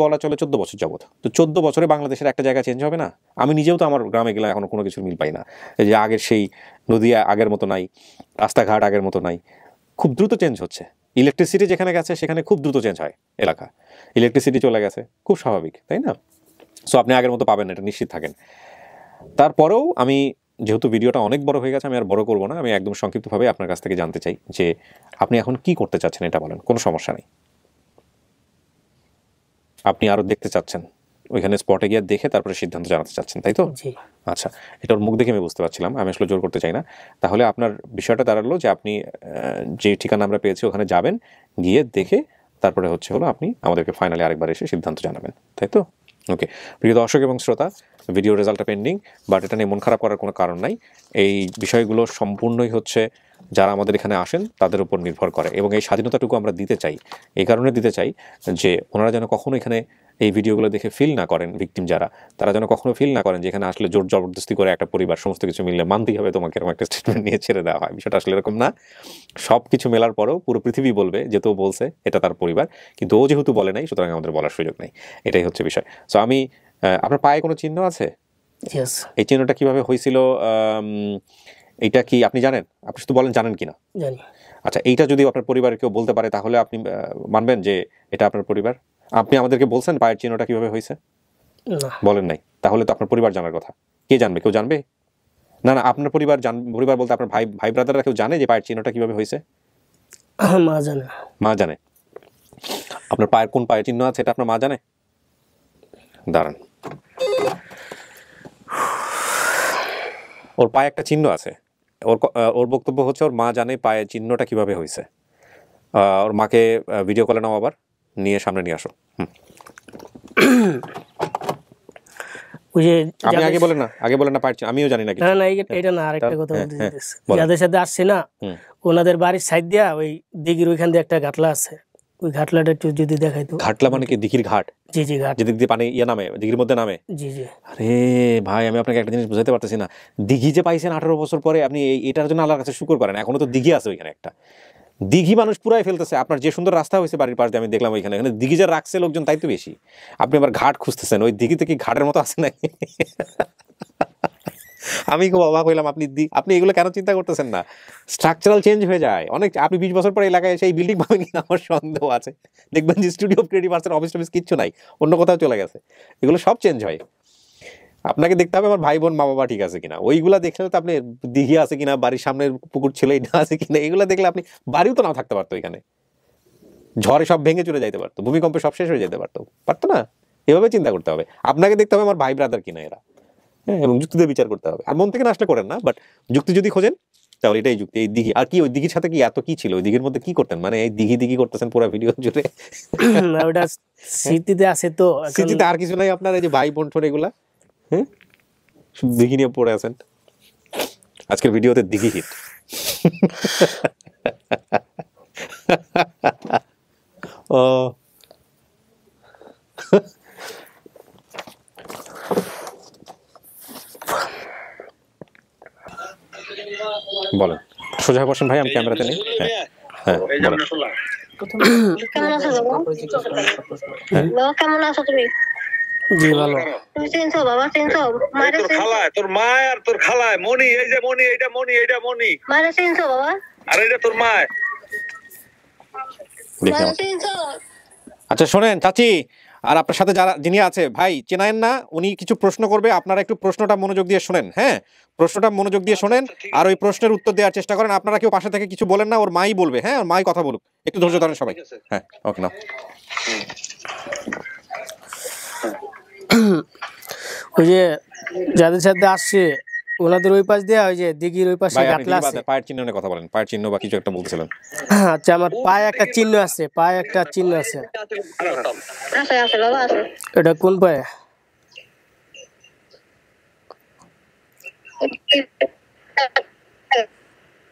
বলা চলে 14 বছর যাবত। তো 14 বছরে বাংলাদেশের একটা জায়গা চেঞ্জ হবে না? আমি নিজেও তো আমার গ্রামে গেলে এখনো কোনো কিছুর মিল পাই না। এই যে আগের সেই নদী আগের মতো নাই, রাস্তাঘাট আগের মতো নাই, খুব দ্রুত চেঞ্জ হচ্ছে। ইলেকট্রিসিটি যেখানে গেছে সেখানে খুব দ্রুত চেঞ্জ হয় এলাকা, ইলেকট্রিসিটি চলে গেছে, খুব স্বাভাবিক, তাই না? সো আপনি আগের মতো পাবেন না, এটা নিশ্চিত থাকেন। তারপরেও আমি যেহেতু ভিডিওটা অনেক বড় হয়ে গেছে, আমি আর বড় করবো না, আমি একদম সংক্ষিপ্তভাবে আপনার কাছ থেকে জানতে চাই যে আপনি এখন কি করতে চাচ্ছেন, এটা বলেন। কোনো সমস্যা নেই, আপনি আরো দেখতে চাচ্ছেন, ওইখানে স্পটে গিয়ে দেখে তারপরে সিদ্ধান্ত জানাতে চাচ্ছেন, তাই তো? আচ্ছা, এটার মুখ দেখে আমি বুঝতে পারছিলাম, আমি আসলে জোর করতে চাই না। তাহলে আপনার বিষয়টা দাঁড়ালো যে আপনি যে ঠিকানা আমরা পেয়েছি ওখানে যাবেন, গিয়ে দেখে তারপরে হলো আপনি আমাদেরকে ফাইনালি আরেকবার এসে সিদ্ধান্ত জানাবেন, তাই তো? ওকে, প্রিয় দর্শক এবং শ্রোতা, ভিডিও রেজাল্টটা পেন্ডিং, বাট এটা নিয়ে মন খারাপ করার কোনো কারণ নাই। এই বিষয়গুলো সম্পূর্ণই যারা আমাদের এখানে আসেন তাদের উপর নির্ভর করে, এবং এই স্বাধীনতাটুকু আমরা দিতে চাই। এই কারণে দিতে চাই যে ওনারা যেন কখনো এখানে এই ভিডিওগুলো দেখে ফিল না করেন, ভিকটিম যারা, তারা যেন কখনো ফিল না করেন যে এখানে আসলে জোর জবরদস্তি করে একটা পরিবার সমস্ত কিছু মিললে মানতেই হবে তোমাকে, এরকম একটা স্টেটমেন্ট নিয়ে ছেড়ে দেওয়া হয়। বিষয়টা আসলে এরকম না। সব কিছু মেলার পরেও পুরো পৃথিবী বলবে যে তো বলছে এটা তার পরিবার, কিন্তু ও যেহেতু বলে নাই, সুতরাং আমাদের বলার সুযোগ নেই। এটাই হচ্ছে বিষয়। সো আমি, আপনার পায়ে কোনো চিহ্ন আছে? এই চিহ্নটা কিভাবে হয়েছিল, এইটা কি আপনি জানেন? আপনি শুধু বলেন জানেন কিনা। আচ্ছা, এইটা যদি আপনার পরিবারের কেউ বলতে পারে তাহলে আপনি মানবেন যে এটা আপনার পরিবার? আপনি আমাদেরকে বলছেন পায়ের চিহ্নটা কিভাবে হয়েছে? বলেন নাই, তাহলে তো আপনার পরিবার জানার কথা। কে জানবে? কেউ জানবে না? না, আপনার পরিবার পরিবার বলতে আপনার ভাই ব্রাদাররা কেউ জানে যে পায়ের চিহ্নটা কিভাবে হয়েছে? মা জানে। মা জানে। আপনার পায়ের কোন পায়ের চিহ্ন আছে এটা আপনার মা জানে? দাঁড়ান, ওর পায়ে একটা চিহ্ন আছে। ওর বক্তব্য হচ্ছে ওর মা জানে পায়ের চিহ্নটা কিভাবে হয়েছে। ওর মাকে ভিডিও কলে নাও, আবার নিয়ে সামনে নিয়ে আসো। আপনি আগে বলেন না পায়ের চিহ্ন। আমিও জানি না। না, এটা না, আরেকটা কথা বলতে চাইতেছি। যাদের সাথে আসছে না, ওনাদের বাড়ির সাইড দিয়া ওই দিঘির ওইখান দিয়ে একটা ঘাটলা আছে, ওই ঘাটলাটা একটু যদি দেখাইতো। ঘাটলা মানে কি? দিঘির ঘাট? জি জি, ঘাট, যেদিক দিয়ে পানি নামে, দিঘির মধ্যে নামে। জি জি। আরে ভাই, আমি আপনাকে একটা জিনিস বুঝাতে পারতেছি না। দিঘি যে পাইছেন 18 বছর পরে, আপনি এটার জন্য আল্লাহর কাছে শুকর করেন। এখনো তো দিঘি আছে ওইখানে একটা। দিঘি মানুষ পুরাই ফেলতেছে। আপনার যে সুন্দর রাস্তা হয়েছে বাড়ির পাশ দিয়ে, আমি দেখলাম ওইখানে দিঘি যা রাখছে লোকজন, তাই তো বেশি। আপনি আবার ঘাট খুঁজতেছেন, ওই দিঘিতে কি ঘাটের মতো আছে নাকি? আমি খুব অবাক হইলাম। আপনি এগুলো কেন চিন্তা করতেছেন না? স্ট্রাকচারাল চেঞ্জ হয়ে যায় অনেক। আপনি 20 বছর পরে এলাকায় সেই বিল্ডিং পাবেন কিনা আমার সন্দেহ আছে। দেখবেন যে স্টুডিও অফ ক্রিয়েটিভ আর্টসের অফিস টফিস কিচ্ছু নাই, অন্য কোথাও চলে গেছে। এগুলো সব চেঞ্জ হয়। আপনাকে দেখতে হবে আমার ভাই বোন মা বাবা ঠিক আছে কিনা। ওইগুলা দেখলে তো আপনি দিঘি আছে কিনা, বাড়ির সামনের পুকুর ছিল এটা আছে কিনা, এগুলো দেখলে আপনি বাড়িও তো নাও থাকতে পারতো এখানে। ঝড়ে সব ভেঙে চলে যাইতে পারতো, ভূমিকম্পে সব শেষ হয়ে যেতে পারতো না? এভাবে চিন্তা করতে হবে। আপনাকে দেখতে হবে আমার ভাই ব্রাদার কিনা এরা, এবং যুক্তিতে বিচার করতে হবে। আর মন থেকে না আসলে করেন না, বাট যুক্তি যদি খোঁজেন তাহলে এটাই যুক্তি। এই দিঘি আর কি, ওই দিঘির সাথে কি এত কি ছিল? ওই দিঘির মধ্যে কি করতেন? মানে এই দিঘি করতেছেন পুরো ভিডিও জুড়ে। ওটা স্মৃতিতে আছে তো। স্মৃতিতে আর কিছু নাই আপনার? এই যে ভাই বোন ঠোন এগুলা, দিঘি নিয়ে পড়ে আছেন। আজকের ভিডিওতে দিঘি হিট। ও বলেন, সোজা বসেন ভাই, আমি ক্যামেরাতে নেই। হ্যাঁ বলেন। কেমন আছো বাবা? বাবা কেমন আছো তুমি? জি ভালো। তুমি চিনছো বাবা? চিনছো মারে? তোর খালায়, তোর মা আর তোর খালায় মনি, এই যে মনি, এইটা মনি, এইটা মনি। মারে চিনছো বাবা? আর এইটা তোর মা। মারে চিনছো? আচ্ছা শোনেন চাচি, আর আপনার সাথে যারা যিনি আছে ভাই চেনায়েন না, উনি কিছু প্রশ্ন করবে, আপনারা একটু প্রশ্নটা মনোযোগ দিয়ে শোনেন। হ্যাঁ, প্রশ্নটা মনোযোগ দিয়ে শোনেন আর ওই প্রশ্নের উত্তর দেওয়ার চেষ্টা করেন। আপনারা কেউ পাশে থেকে কিছু বলেন না, ওর মাই বলবে। হ্যাঁ, ওর মাই কথা বলুক, একটু ধৈর্য ধরেন সবাই। হ্যাঁ ওকে না। ওই যে যাদের সাথে আসছে ওনাদের ওই পাশ দিয়ে ওই যে দিঘির ওই পাশে গাটলা আছে। পায়ের চিহ্ন নিয়ে কথা বলেন, পায়ের চিহ্ন বা কিছু একটা বলতেছিলেন। আচ্ছা, আমার পায়ে একটা চিহ্ন আছে, পায়ে একটা চিহ্ন আছে। আছে আছে বাবা আছে। এটা কোন পায়ে?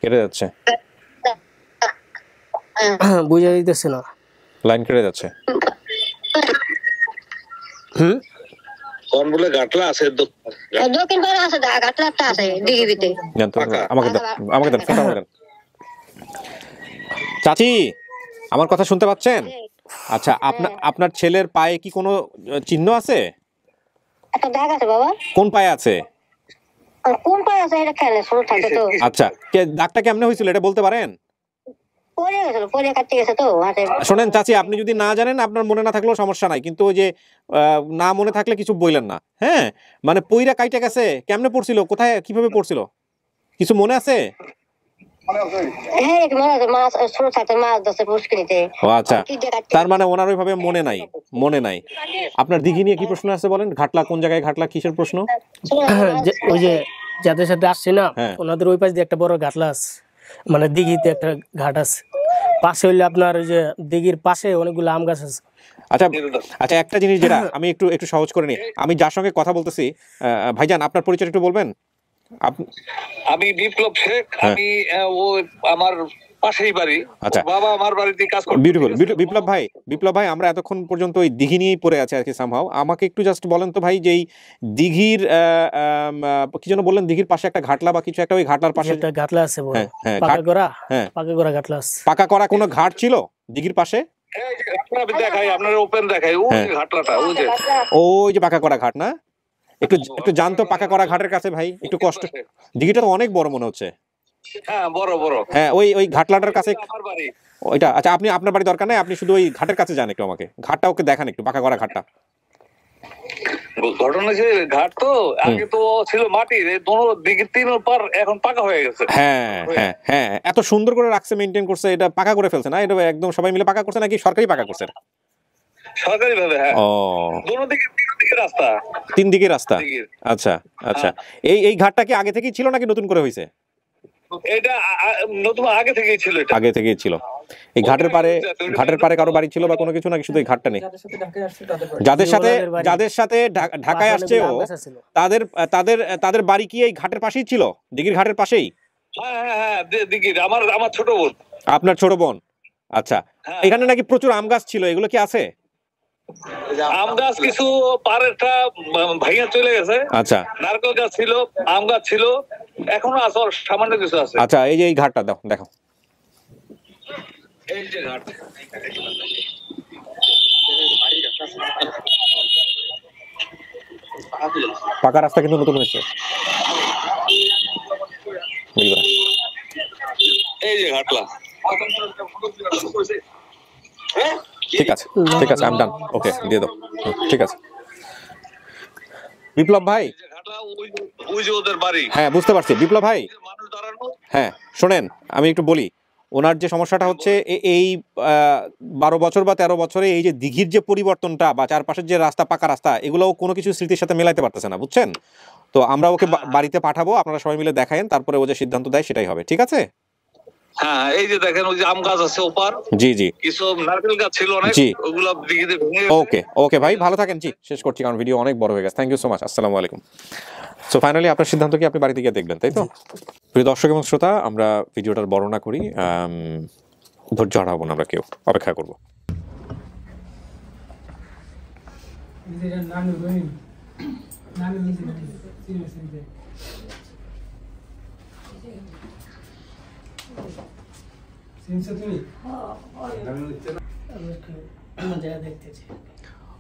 কেটে যাচ্ছে, বুঝা দিতেছে না, লাইন কেটে যাচ্ছে। কোন বলে গাটলা আছে? দক্ষিণ পাড়ে আছে, গাটলাটা আছে দিঘি ভিতরে। আমাকে দেন, আমাকে দেন, ফোনটা আমাকে দেন। চাচি আমার কথা শুনতে পাচ্ছেন? আচ্ছা, আপনার ছেলের পায়ে কি কোনো চিহ্ন আছে? একটা দাগ আছে বাবা। কোন পায়ে আছে? কোন পায়ে আছে এটা খেলে শুরু থাকে তো। আচ্ছা, দাগটা কেমনে হয়েছিল এটা বলতে পারেন? পড়ে গেছিল, পড়ে কাটতে গেছে তো হাতে। শোনেন চাচি, আপনি যদি না জানেন আপনার মনে না থাকলেও সমস্যা নাই, কিন্তু ওই যে না মনে থাকলে কিছু বললেন না। হ্যাঁ, মানে পইরা কাইটা গেছে, কেমনে পড়ছিল, কোথায় কিভাবে পড়ছিল, কিছু মনে আছে? আচ্ছা, তার মানে ওনার ওইভাবে মনে নাই, মনে নাই। আপনার দিঘি নিয়ে কি প্রশ্ন আছে বলেন? ঘাটলা কোন জায়গায়, ঘাটলা কিসের প্রশ্ন? ওই যে যাদের সাথে আসছে না ওনাদের ওই পাশ দিয়ে একটা বড় ঘাটলা আছে, মানে দিঘিতে একটা ঘাট আছে। পাশে হইলে আপনার ওই যে দিঘির পাশে অনেকগুলো আম গাছ আছে। আচ্ছা আচ্ছা, একটা জিনিস যেটা আমি একটু সহজ করে নিই, আমি যার সঙ্গে কথা বলতেছি, ভাইজান আপনার পরিচয় একটু বলবেন? আমি বিপ্লব শেখ, আমি ও আমার পাশেই বাড়ি। আচ্ছা, বাবা আমার বাড়িতে কাজ করে। বিউটিফুল। বিপ্লব ভাই আমরা এতক্ষণ পর্যন্ত ওই দিঘি নিয়েই পড়ে আছি আর কি সামহাও। আমাকে একটু জাস্ট বলেন তো ভাই, যে এই দিঘির কি যেন বললেন, দিঘির পাশে একটা ঘাটলা বা কিছু একটা, ওই ঘাটলার পাশে একটা ঘাটলা আছে বড়, হ্যাঁ পাকা করা, হ্যাঁ পাকা করা ঘাটলা আছে। পাকা করা কোনো ঘাট ছিল দিঘির পাশে? এই যে ঘাটলা দেখাই, আপনার ওপেন দেখাই, ওই যে ঘাটলাটা, ওই যে পাকা করা ঘাট না? একটু জানতো পাকা করা ঘাটের কাছে ভাই, একটু কষ্ট। দিঘিটা তো অনেক বড় মনে হচ্ছে। হ্যাঁ বড় বড়। হ্যাঁ, ওই ঘাটলাটার কাছে ওইটা। আচ্ছা, আপনার বাড়ি দরকার নাই, আপনি শুধু ওই ঘাটের কাছে যান, একটু আমাকে ঘাটটা ওকে দেখান, একটু পাকা করা ঘাটটা। ঘটনা যে ঘাট তো আগে তো ছিল মাটির, এই দোনো দিকে তিন পার এখন পাকা হয়ে গেছে। হ্যাঁ হ্যাঁ হ্যাঁ, এত সুন্দর করে রাখছে, মেইনটেইন করছে, এটা পাকা করে ফেলছে না? এটা একদম সবাই মিলে পাকা করছে নাকি সরকারি পাকা করছে? সরকারি ভাবে। হ্যাঁ, ও দোনো দিকে রাস্তা, তিন দিকে রাস্তা। আচ্ছা আচ্ছা, এই ঘাটটা কি আগে থেকেই ছিল নাকি নতুন করে হয়েছে? এটা নতুন আগে থেকেই ছিল। এটা আগে থেকেই ছিল। এই ঘাটের পারে কারো বাড়ি ছিল বা কোনো কিছু নাকি শুধু এই ঘাটটা নেই? যাদের সাথে ঢাকায় আসছে ও, তাদের বাড়ি কি এই ঘাটের পাশেই ছিল, দিঘির ঘাটের পাশেই? হ্যাঁ হ্যাঁ হ্যাঁ, দিঘির আমার ছোট বোন। আপনার ছোট বোন? আচ্ছা, এখানে নাকি প্রচুর আম গাছ ছিল, এগুলো কি আছে? আম গাছ কিছু পাড়েরটা ভাইয়া চলে গেছে। আচ্ছা, নারকেল গাছ ছিল, আম গাছ ছিল, এখনো আছে, সামান্য কিছু আছে। আচ্ছা, এই যে এই ঘাটটা দেখো, এই যে ঘাট, পাকা রাস্তা কিন্তু নতুন হয়েছে। এই যে ঘাটলা। ঠিক আছে আমি ডান, ওকে দিয়ে দাও, ঠিক আছে। বিপ্লব ভাই, হ্যাঁ বুঝতে পারছি বিপ্লব ভাই। হ্যাঁ শোনেন, আমি একটু বলি, ওনার যে সমস্যাটা হচ্ছে এই 12 বছর বা 13 বছরে এই যে দিঘির যে পরিবর্তনটা বা চারপাশের যে রাস্তা, পাকা রাস্তা, এগুলো কোনো কিছু স্মৃতির সাথে মেলাইতে পারতেছে না, বুঝছেন? তো আমরা ওকে বাড়িতে পাঠাবো, আপনারা সবাই মিলে দেখায়েন, তারপরে ও যে সিদ্ধান্ত দেয় সেটাই হবে, ঠিক আছে? হ্যাঁ, এই যে দেখেন, ওই যে আম গাছ আছে ওপার, জি জি, কিছু নারকেল গাছ ছিল অনেক, ওগুলো দিঘিতে ভেঙে। ওকে ভাই, ভালো থাকেন। জি, শেষ করছি কারণ ভিডিও অনেক বড় হয়ে গেছে। থ্যাংক ইউ সো মাচ, আসসালামু আলাইকুম। সো ফাইনালি আপনার সিদ্ধান্ত কি আপনি বাড়িতে গিয়ে দেখবেন, তাই তো? প্রিয় দর্শক এবং শ্রোতা, আমরা ভিডিওটার বর্ণনা করি, ধৈর্য হারাবো না, আমরা কেউ অপেক্ষা করবো।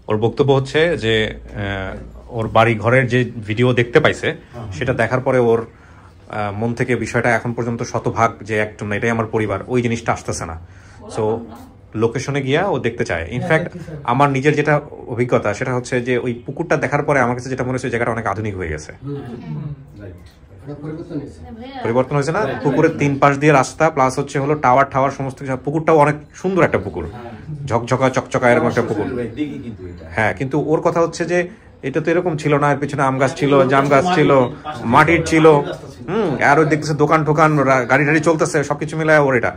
ওর বক্তব্য হচ্ছে যে ওর বাড়ি ঘরের যে ভিডিও দেখতে পাইছে সেটা দেখার পরে ওর মন থেকে বিষয়টা এখন পর্যন্ত শতভাগ যে একদম এটাই আমার পরিবার, ওই জিনিসটা আসতেছে না। সো লোকেশনে গিয়া ও দেখতে চায়। ইনফ্যাক্ট আমার নিজের যেটা অভিজ্ঞতা সেটা হচ্ছে যে ওই পুকুরটা দেখার পরে আমার কাছে যেটা মনে হচ্ছে জায়গাটা অনেক আধুনিক হয়ে গেছে। পরিবর্তন হয়েছে না? পুকুরের 3 পাশ দিয়ে রাস্তা, প্লাস হচ্ছে হলো টাওয়ার ঠাওয়ার সমস্ত কিছু। পুকুরটাও অনেক সুন্দর একটা পুকুর, ঝকঝকা চকচকা এরকম একটা পুকুর। হ্যাঁ, কিন্তু ওর কথা হচ্ছে যে এটা তো এরকম ছিল না, এর পিছনে আম গাছ ছিল, জাম গাছ ছিল, মাটির ছিল, আর ওই দেখতেছে দোকান ঠোকান, গাড়ি টাড়ি চলতেছে, সবকিছু মিলায় ওর এটা।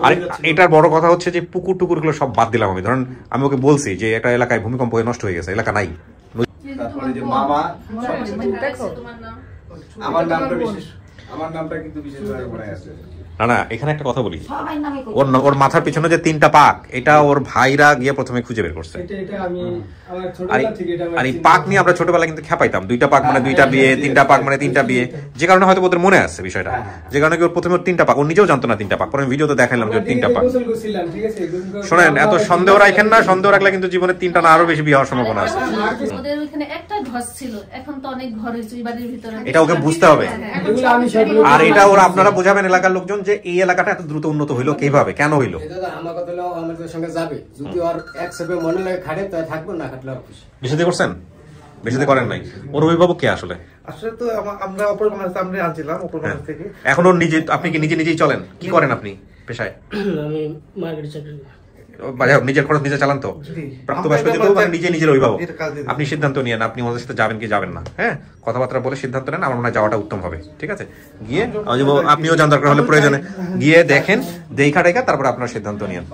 আর এটার বড় কথা হচ্ছে যে পুকুর টুকুর গুলো সব বাদ দিলাম আমি। ধরেন আমি ওকে বলছি যে একটা এলাকায় ভূমিকম্প হয়ে নষ্ট হয়ে গেছে, এলাকা নাই। তারপরে যে মামা, আমার নামটা বিশেষ, আমার নামটা কিন্তু বিশেষভাবে মনে আছে। না, এখানে একটা কথা বলি, ওর মাথার পিছনে যে 3টা পাক, এটা ওর ভাইরা গিয়ে প্রথমে খুঁজে বের করছে। আর এই পাক নিয়ে আমরা ছোটবেলায় কিন্তু খেপাইতাম, 2টা পাক মানে 2টা বিয়ে, 3টা পাক মানে 3টা বিয়ে, যে কারণে হয়তো ওদের মনে আছে বিষয়টা, যে কারণে ওর প্রথমে 3টা পাক, ও নিজেও জানতো না 3টা পাক, পরে ভিডিওতে দেখাইলাম যে 3টা পাক। শোনেন, এত সন্দেহ রাখেন না, সন্দেহ রাখলে কিন্তু জীবনে 3টা না আরো বেশি বিয়ে হওয়ার সম্ভাবনা আছে। ওদের ওখানে একটা ঘর ছিল, এখন তো অনেক ঘর হয়েছে বাড়ির ভিতরে। এটা ওকে বুঝতে হবে, আর এটা ওরা আপনারা বোঝাবেন এলাকার লোকজন যে এই এলাকাটা এত দ্রুত উন্নত হইলো কিভাবে, কেন হইলো। বিশুদ্ধি করছেন? বিশুদ্ধি করেন নাই? ওর অভিভাবক কে আসলে? আসলে তো আমরা অপর মানুষ সামনে আনছিলাম, অপর মানুষ থেকে। এখন ওর নিজে, আপনি কি নিজেই চলেন? কি করেন আপনি পেশায়? আমি মার্কেটে চাকরি করি। নিজের খরচ নিজে চালান তো? প্রাপ্তবয়স্ক যেহেতু মানে নিজের অভিভাবক, আপনি সিদ্ধান্ত নিয়েন আপনি ওদের সাথে যাবেন কি যাবেন না। হ্যাঁ, কথাবার্তা বলে সিদ্ধান্ত নেন। আমার মনে হয় যাওয়াটা উত্তম হবে। ঠিক আছে, গিয়ে আপনিও যান, দরকার হলে প্রয়োজনে গিয়ে দেখেন, দেখা টেখা তারপর আপনার সিদ্ধান্ত নিয়েন।